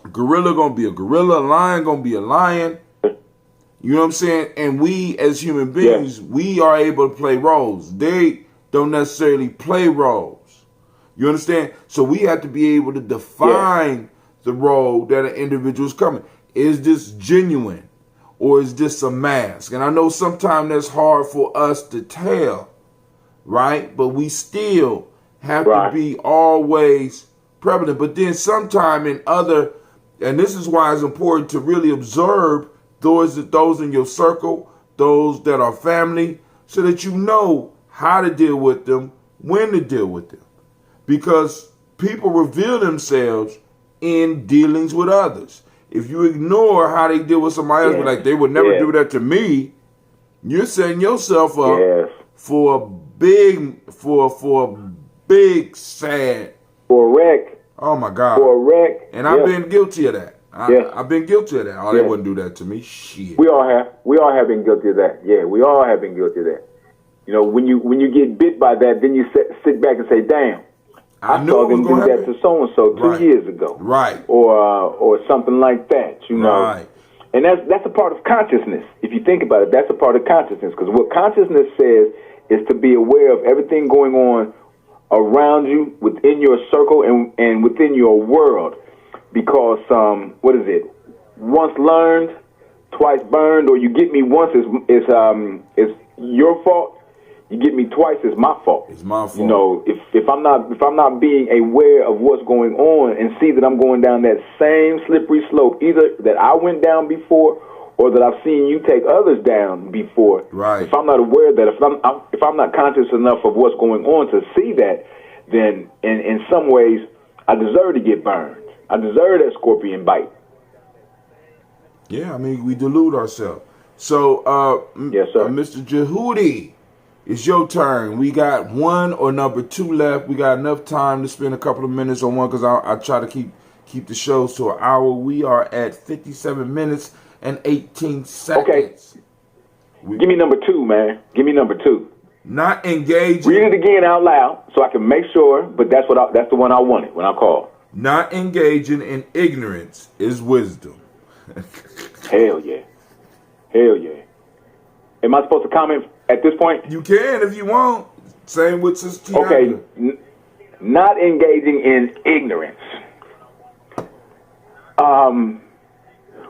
A gorilla going to be a gorilla. A lion going to be a lion. You know what I'm saying? And we, as human beings, we are able to play roles. They don't necessarily play roles. You understand? So we have to be able to define the role that an individual is coming. Is this genuine or is this a mask? And I know sometimes that's hard for us to tell, right? But we still have to be always prevalent. But then sometime in other, and this is why it's important to really observe those in your circle, those that are family, so that you know how to deal with them, when to deal with them. Because people reveal themselves in dealings with others. If you ignore how they deal with somebody else, like they would never do that to me, you're setting yourself up for a big sad. For a wreck. Oh my God. For a wreck. And I've been guilty of that. I've been guilty of that. Oh, they wouldn't do that to me. Shit. We all have been guilty of that. Yeah, we all have been guilty of that. You know, when you get bit by that, then you sit back and say, "Damn, I saw them do that to so and so 2 years ago." Right. Or something like that. You know. Right. And that's a part of consciousness. If you think about it, that's a part of consciousness. Because what consciousness says is to be aware of everything going on around you, within your circle, and within your world. Because what is it? Once learned, twice burned. Or you get me once is your fault. You get me twice is my fault. It's my fault. You know, if I'm not being aware of what's going on and see that I'm going down that same slippery slope, either that I went down before or that I've seen you take others down before. Right. If I'm not aware of that, if I'm not conscious enough of what's going on to see that, then in some ways I deserve to get burned. I deserve that scorpion bite. Yeah, I mean, we delude ourselves. So, yes, sir. Mr. Jehudi, it's your turn. We got one or number two left. We got enough time to spend a couple of minutes on one because I try to keep the shows to an hour. We are at 57 minutes and 18 seconds. Okay. Give me number two, man. Give me number two. Not engaging. Read it again out loud so I can make sure, but that's the one I wanted when I called. Not engaging in ignorance is wisdom. Hell yeah. Hell yeah. Am I supposed to comment at this point? You can if you want. Same with Sister Tiana. Okay. Not engaging in ignorance.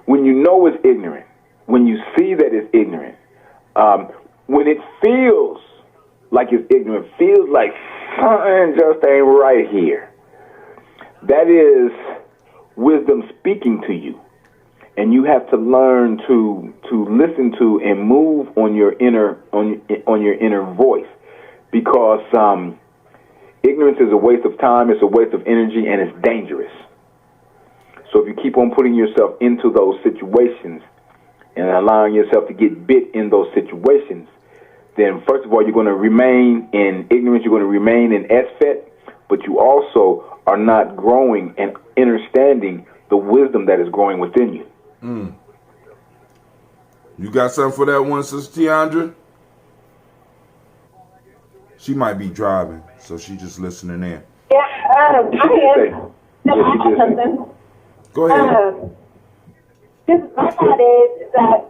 When you know it's ignorant, when you see that it's ignorant, when it feels like it's ignorant, feels like something just ain't right here, that is wisdom speaking to you. And you have to learn to listen to and move on your inner voice, because ignorance is a waste of time, it's a waste of energy, and it's dangerous. So if you keep on putting yourself into those situations and allowing yourself to get bit in those situations, then first of all, you're going to remain in ignorance, you're going to remain in SFET, but you also are not growing and understanding the wisdom that is growing within you. Mm. You got something for that one, Sister Tiandra? She might be driving, so she's just listening in. Yeah, I am. No, I have something. Go ahead. Just my thought is that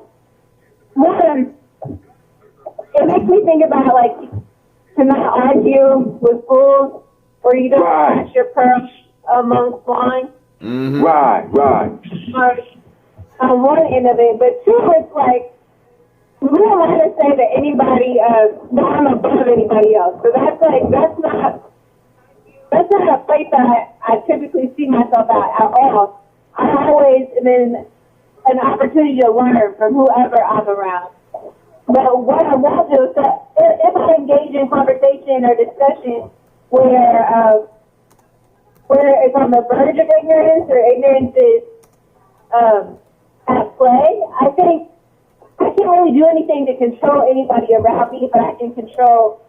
one, it makes me think about like to not argue with fools, or you don't catch your pearls among swine. Mm-hmm. Right. On one end of it, but two, it's like we don't want to say that anybody that I'm above anybody else. So that's not a place that I typically see myself at all. I always am in an opportunity to learn from whoever I'm around. But what I won't do is that if I engage in conversation or discussion where it's on the verge of ignorance or ignorance is at play, I think I can't really do anything to control anybody around me, but I can control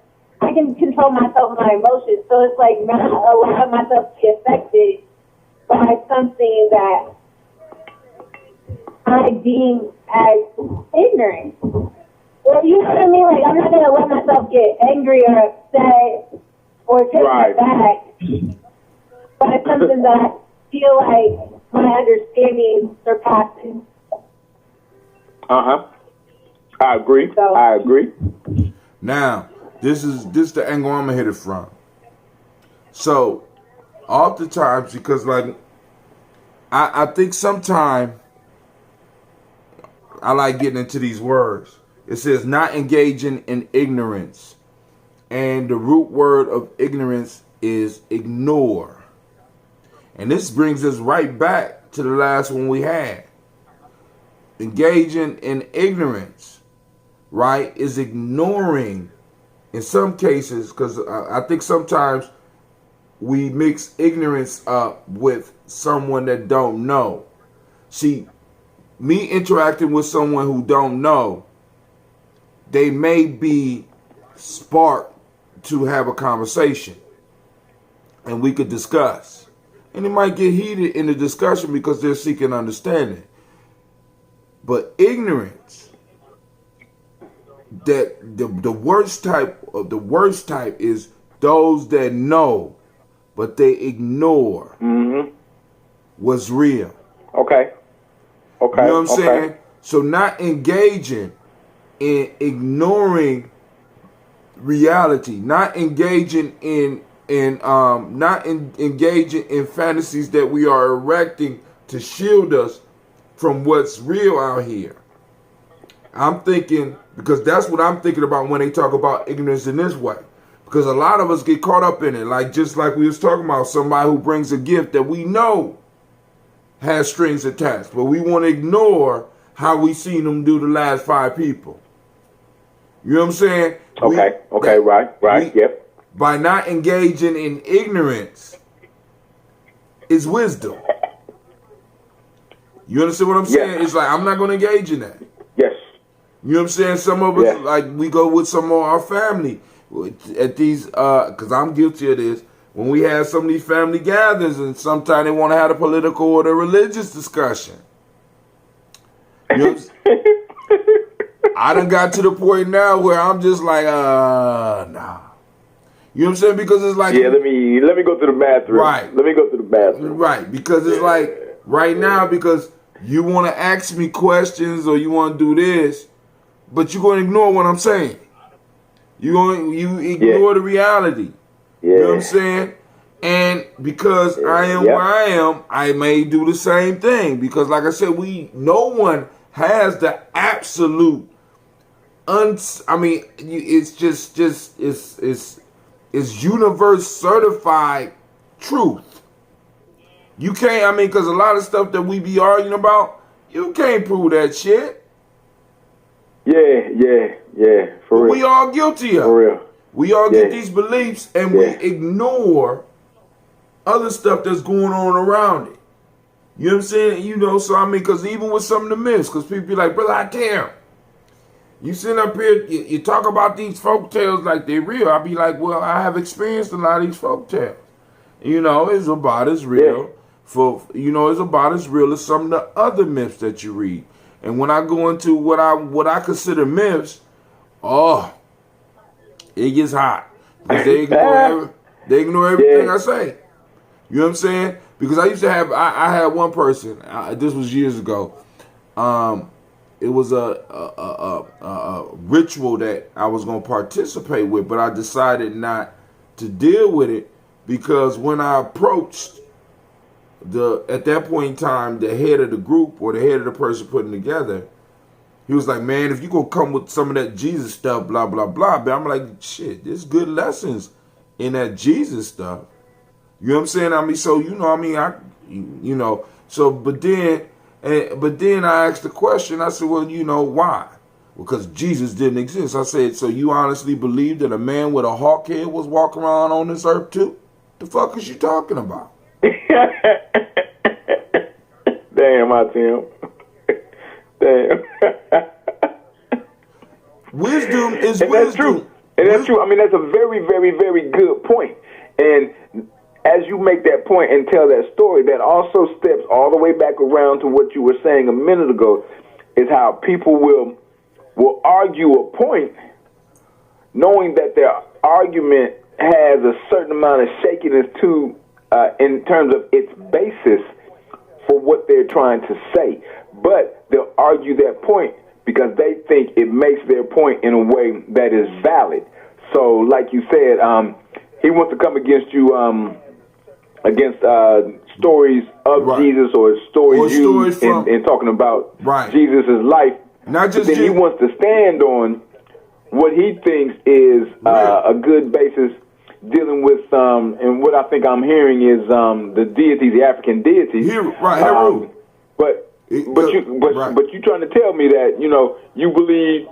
myself and my emotions. So it's like not allowing myself to be affected by something that I deem as ignorant. Well, you know what I mean? Like, I'm not going to let myself get angry or upset or take it back. But it's something that I feel like my understanding surpasses. I agree. So, I agree. Now, this is the angle I'm gonna hit it from. So, oftentimes, because like I think sometimes I like getting into these words. It says not engaging in ignorance. And the root word of ignorance is ignore. And this brings us right back to the last one we had. Engaging in ignorance, right, is ignoring in some cases, because I think sometimes we mix ignorance up with someone that don't know. See, me interacting with someone who don't know, they may be sparked to have a conversation and we could discuss. And it might get heated in the discussion because they're seeking understanding. But ignorance, that the worst type is those that know, but they ignore what's real. Okay. You know what I'm saying? So not engaging in ignoring reality, not engaging engaging in fantasies that we are erecting to shield us from what's real out here. I'm thinking, because that's what I'm thinking about when they talk about ignorance in this way. Because a lot of us get caught up in it, like just like we was talking about somebody who brings a gift that we know has strings attached, but we want to ignore how we seen them do the last 5 people. You know what I'm saying? Right, yep. By not engaging in ignorance is wisdom. You understand what I'm saying? Yes. It's like, I'm not going to engage in that. Yes. You know what I'm saying? Some of us, Yes. like, we go with some of our family at these, because I'm guilty of this, when we have some of these family gatherings and sometimes they want to have a political or the religious discussion. You know what I'm saying? I done got to the point now where I'm just like, nah. You know what I'm saying? Because it's like, yeah, let me go to the bathroom. Right. Let me go to the bathroom. Right, because it's like right now, because you want to ask me questions or you want to do this, but you're going to ignore what I'm saying. You ignore the reality. Yeah. You know what I'm saying? And because I am where I am, I may do the same thing. Because like I said, no one has the absolute it's universe certified truth. You can't, because a lot of stuff that we be arguing about, you can't prove that shit. Yeah, for real. We all guilty of. For real. We all get these beliefs and we ignore other stuff that's going on around it. You know what I'm saying? You know, so because even with some of the myths, because people be like, brother, I damn. You sit up here, you talk about these folk tales like they're real. I be like, well, I have experienced a lot of these folk tales. You know, it's about as real. It's about as real as some of the other myths that you read. And when I go into what I consider myths, it gets hot. Because they ignore everything I say. You know what I'm saying? Because I used to have, I had one person, this was years ago. It was a ritual that I was going to participate with, but I decided not to deal with it because when I approached at that point in time, the head of the group or the head of the person putting together, he was like, man, if you going to come with some of that Jesus stuff, blah, blah, blah. But I'm like, shit, there's good lessons in that Jesus stuff. You know what I'm saying? But then I asked the question, I said, well, why? Because Jesus didn't exist. I said, so you honestly believe that a man with a hawk head was walking around on this earth too? The fuck is you talking about? Damn, Tim. Damn. Wisdom is and wisdom. That's true. And that's true. That's a very, very, very good point. And as you make that point and tell that story, that also steps all the way back around to what you were saying a minute ago, is how people will argue a point knowing that their argument has a certain amount of shakiness to in terms of its basis for what they're trying to say. But they'll argue that point because they think it makes their point in a way that is valid. So like you said, he wants to come against you against stories of Right. Jesus or stories Or used stories from- in talking about Right. Jesus' life. Not just But then he wants to stand on what he thinks is a good basis dealing with, and what I think I'm hearing is the deities, the African deities. Heru, right? But Right. you trying to tell me that you believe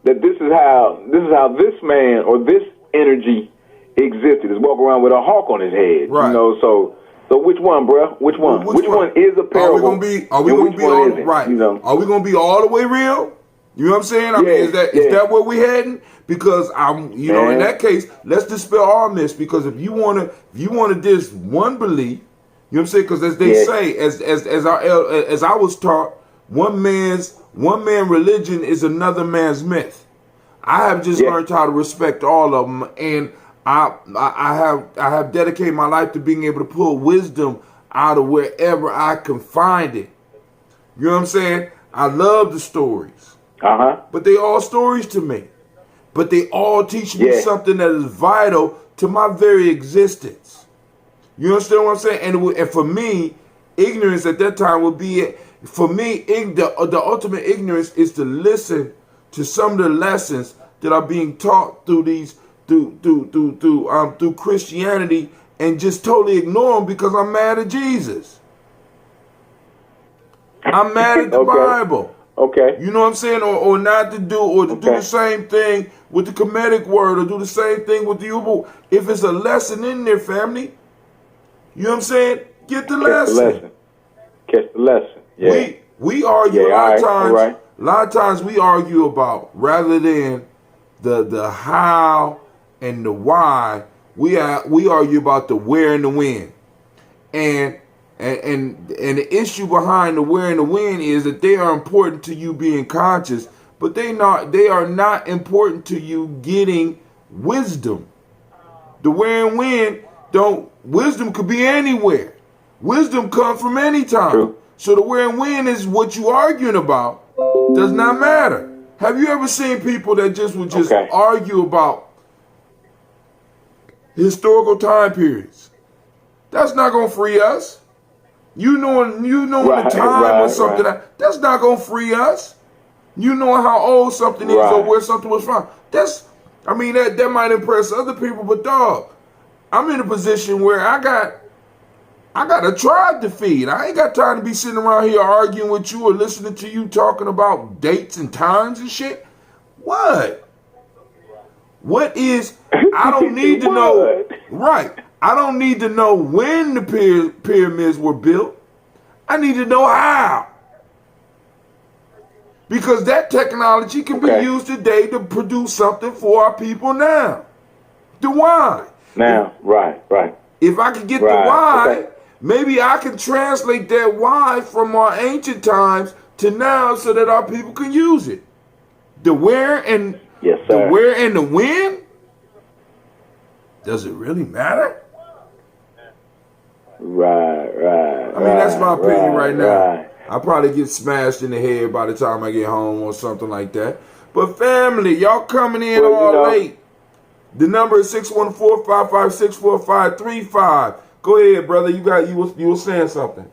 that this is how this man or this energy existed, is walking around with a hawk on his head. Right. So which one, bruh? Which one? Which one is a parable? Are we gonna be and all which one isn't, right? Are we gonna be all the way real? You know what I'm saying? I mean, is that where we heading? Because in that case, let's dispel all myths. Because if you wanna diss one belief, you know what I'm saying? Because as they say, as I was taught, one man's religion is another man's myth. I have just learned how to respect all of them, and I have dedicated my life to being able to pull wisdom out of wherever I can find it. You know what I'm saying? I love the stories, but they all stories to me. But they all teach me something that is vital to my very existence. You understand what I'm saying? And for me, ignorance at that time would be it. For me, the ultimate ignorance is to listen to some of the lessons that are being taught through Christianity and just totally ignore them because I'm mad at Jesus. I'm mad at the Bible. Okay. You know what I'm saying? Or not to do do the same thing with the Kemetic word, or do the same thing with the Ubu. If it's a lesson in there, family, you know what I'm saying? Get the lesson. Catch the lesson. Yeah. We argue a lot of times. A lot of times we argue about, rather than the how and the why, we argue about the where and the when. And the issue behind the where and the when is that they are important to you being conscious, but they are not important to you getting wisdom. The where and when wisdom could be anywhere. Wisdom comes from any time. True. So the where and when is what you arguing about does not matter. Have you ever seen people that would argue about historical time periods? That's not gonna free us. You knowing the time or something that's not gonna free us. You knowing how old something is or where something was from. That might impress other people, but dog, I'm in a position where I got a tribe to feed. I ain't got time to be sitting around here arguing with you or listening to you talking about dates and times and shit. What is, I don't need to know, I don't need to know when the pyramids were built. I need to know how. Because that technology can be used today to produce something for our people now. The why. Now, right. If I could get the why, maybe I can translate that why from our ancient times to now so that our people can use it. The where and the where and the when? Does it really matter? Right. That's my opinion right now. I'll probably get smashed in the head by the time I get home or something like that. But family, y'all coming in late. The number is 614-556-4535. Go ahead, brother. You were saying something.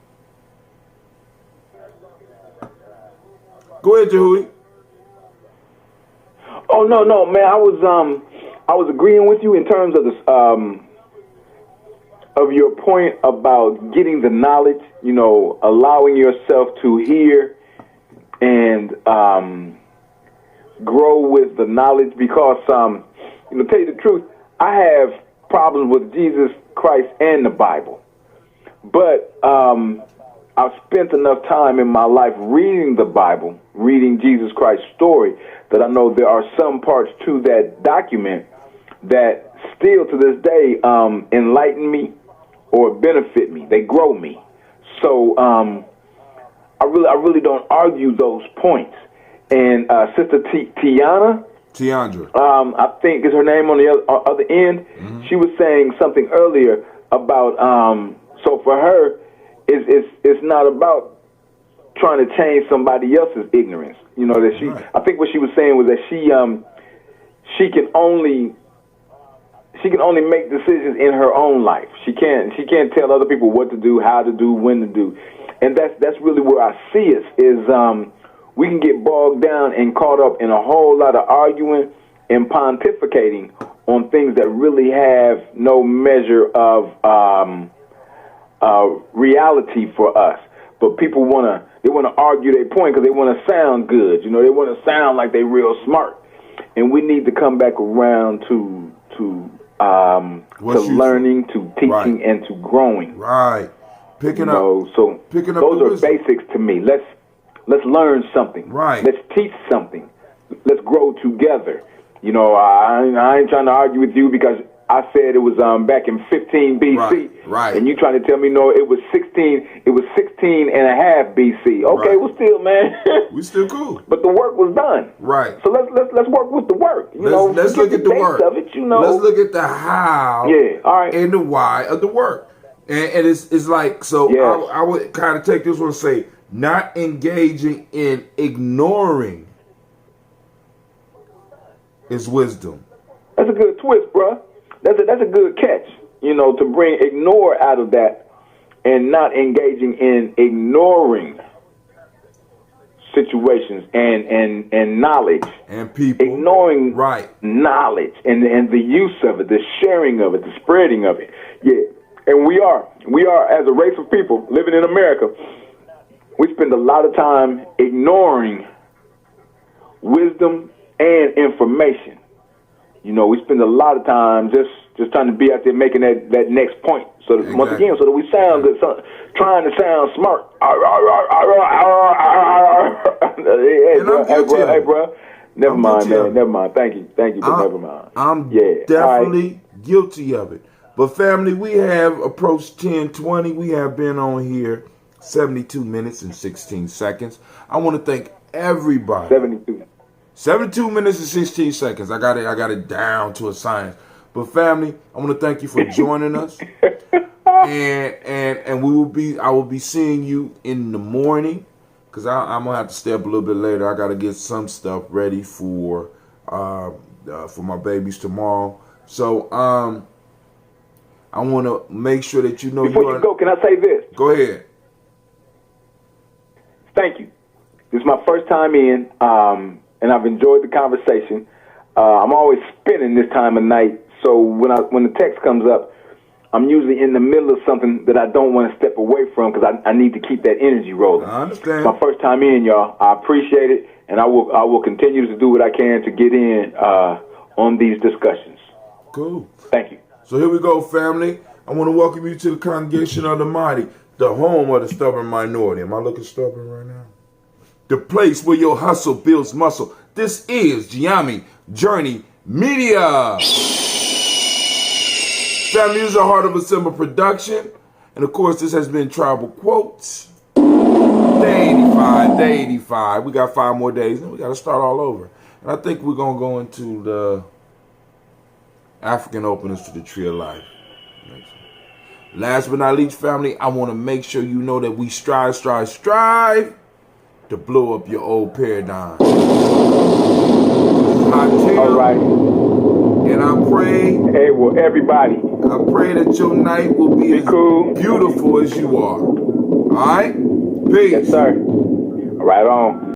Go ahead, Jehui. Oh no, man. I was agreeing with you in terms of this of your point about getting the knowledge. Allowing yourself to hear and grow with the knowledge, because tell you the truth, I have problems with Jesus Christ and the Bible, but I've spent enough time in my life reading the Bible, reading Jesus Christ's story, that I know there are some parts to that document that still to this day enlighten me or benefit me. They grow me. So I really don't argue those points. And Sister Tiandra, I think is her name on the other end. Mm-hmm. She was saying something earlier about so for her, it's not about trying to change somebody else's ignorance. I think what she was saying was that she can only she can only make decisions in her own life. She can't tell other people what to do, how to do, when to do. And that's really where I see us is we can get bogged down and caught up in a whole lot of arguing and pontificating on things that really have no measure of reality for us. But people wanna argue their point because they want to sound good. You know, they want to sound like they real smart. And we need to come back around to learning, to teaching, right, and to growing. Right. Picking up those are basics to me. Let's learn something. Right. Let's teach something. Let's grow together. You know, I ain't trying to argue with you because I said it was back in 15 BC. Right. And you trying to tell me no, it was 16 and a half BC. Okay, right. Well still, man. We still cool. But the work was done. Right. So let's work with the work. Let's look at the work of it, Let's look at the how, all right, and the why of the work. And it's like, so yes. I would kind of take this one and say, not engaging in ignoring is wisdom. That's a good twist, bruh. That's a good catch. To bring ignore out of that and not engaging in ignoring situations and knowledge and people, ignoring right, knowledge and the use of it, the sharing of it, the spreading of it. Yeah. And we are as a race of people living in America, we spend a lot of time ignoring wisdom and information. We spend a lot of time just trying to be out there making that next point. So that, once again, so that we sound good, trying to sound smart. Hey, bro. Never mind, man. Never mind. Thank you, but never mind. I'm definitely guilty of it. But family, we have approached 10:20. We have been on here 72 minutes and 16 seconds. I want to thank everybody. 72 minutes and 16 seconds. I got it down to a science. But family, I want to thank you for joining us. And I will be seeing you in the morning because I'm gonna have to stay up a little bit later. I got to get some stuff ready for my babies tomorrow. So I want to make sure that you know. Before you go, can I say this? Go ahead. Thank you. This is my first time in, and I've enjoyed the conversation. I'm always spinning this time of night, so when the text comes up, I'm usually in the middle of something that I don't want to step away from because I need to keep that energy rolling. I understand. It's my first time in, y'all. I appreciate it, and I will continue to do what I can to get in on these discussions. Cool. Thank you. So here we go, family. I want to welcome you to the congregation of the mighty, the home of the stubborn minority. Am I looking stubborn right now? The place where your hustle builds muscle. This is Gye-Nyame Journey Media. Family, this is a Heart of a Simba production. And of course, this has been Tribal Quotes. Day 85. We got 5 more days, and we got to start all over. And I think we're going to go into the African openers to the Tree of Life. Last but not least, family, I want to make sure you know that we strive to blow up your old paradigm. All right. And I pray. Hey, well, everybody. I pray that your night will be as beautiful as you are. All right? Peace. Yes, sir. Right on.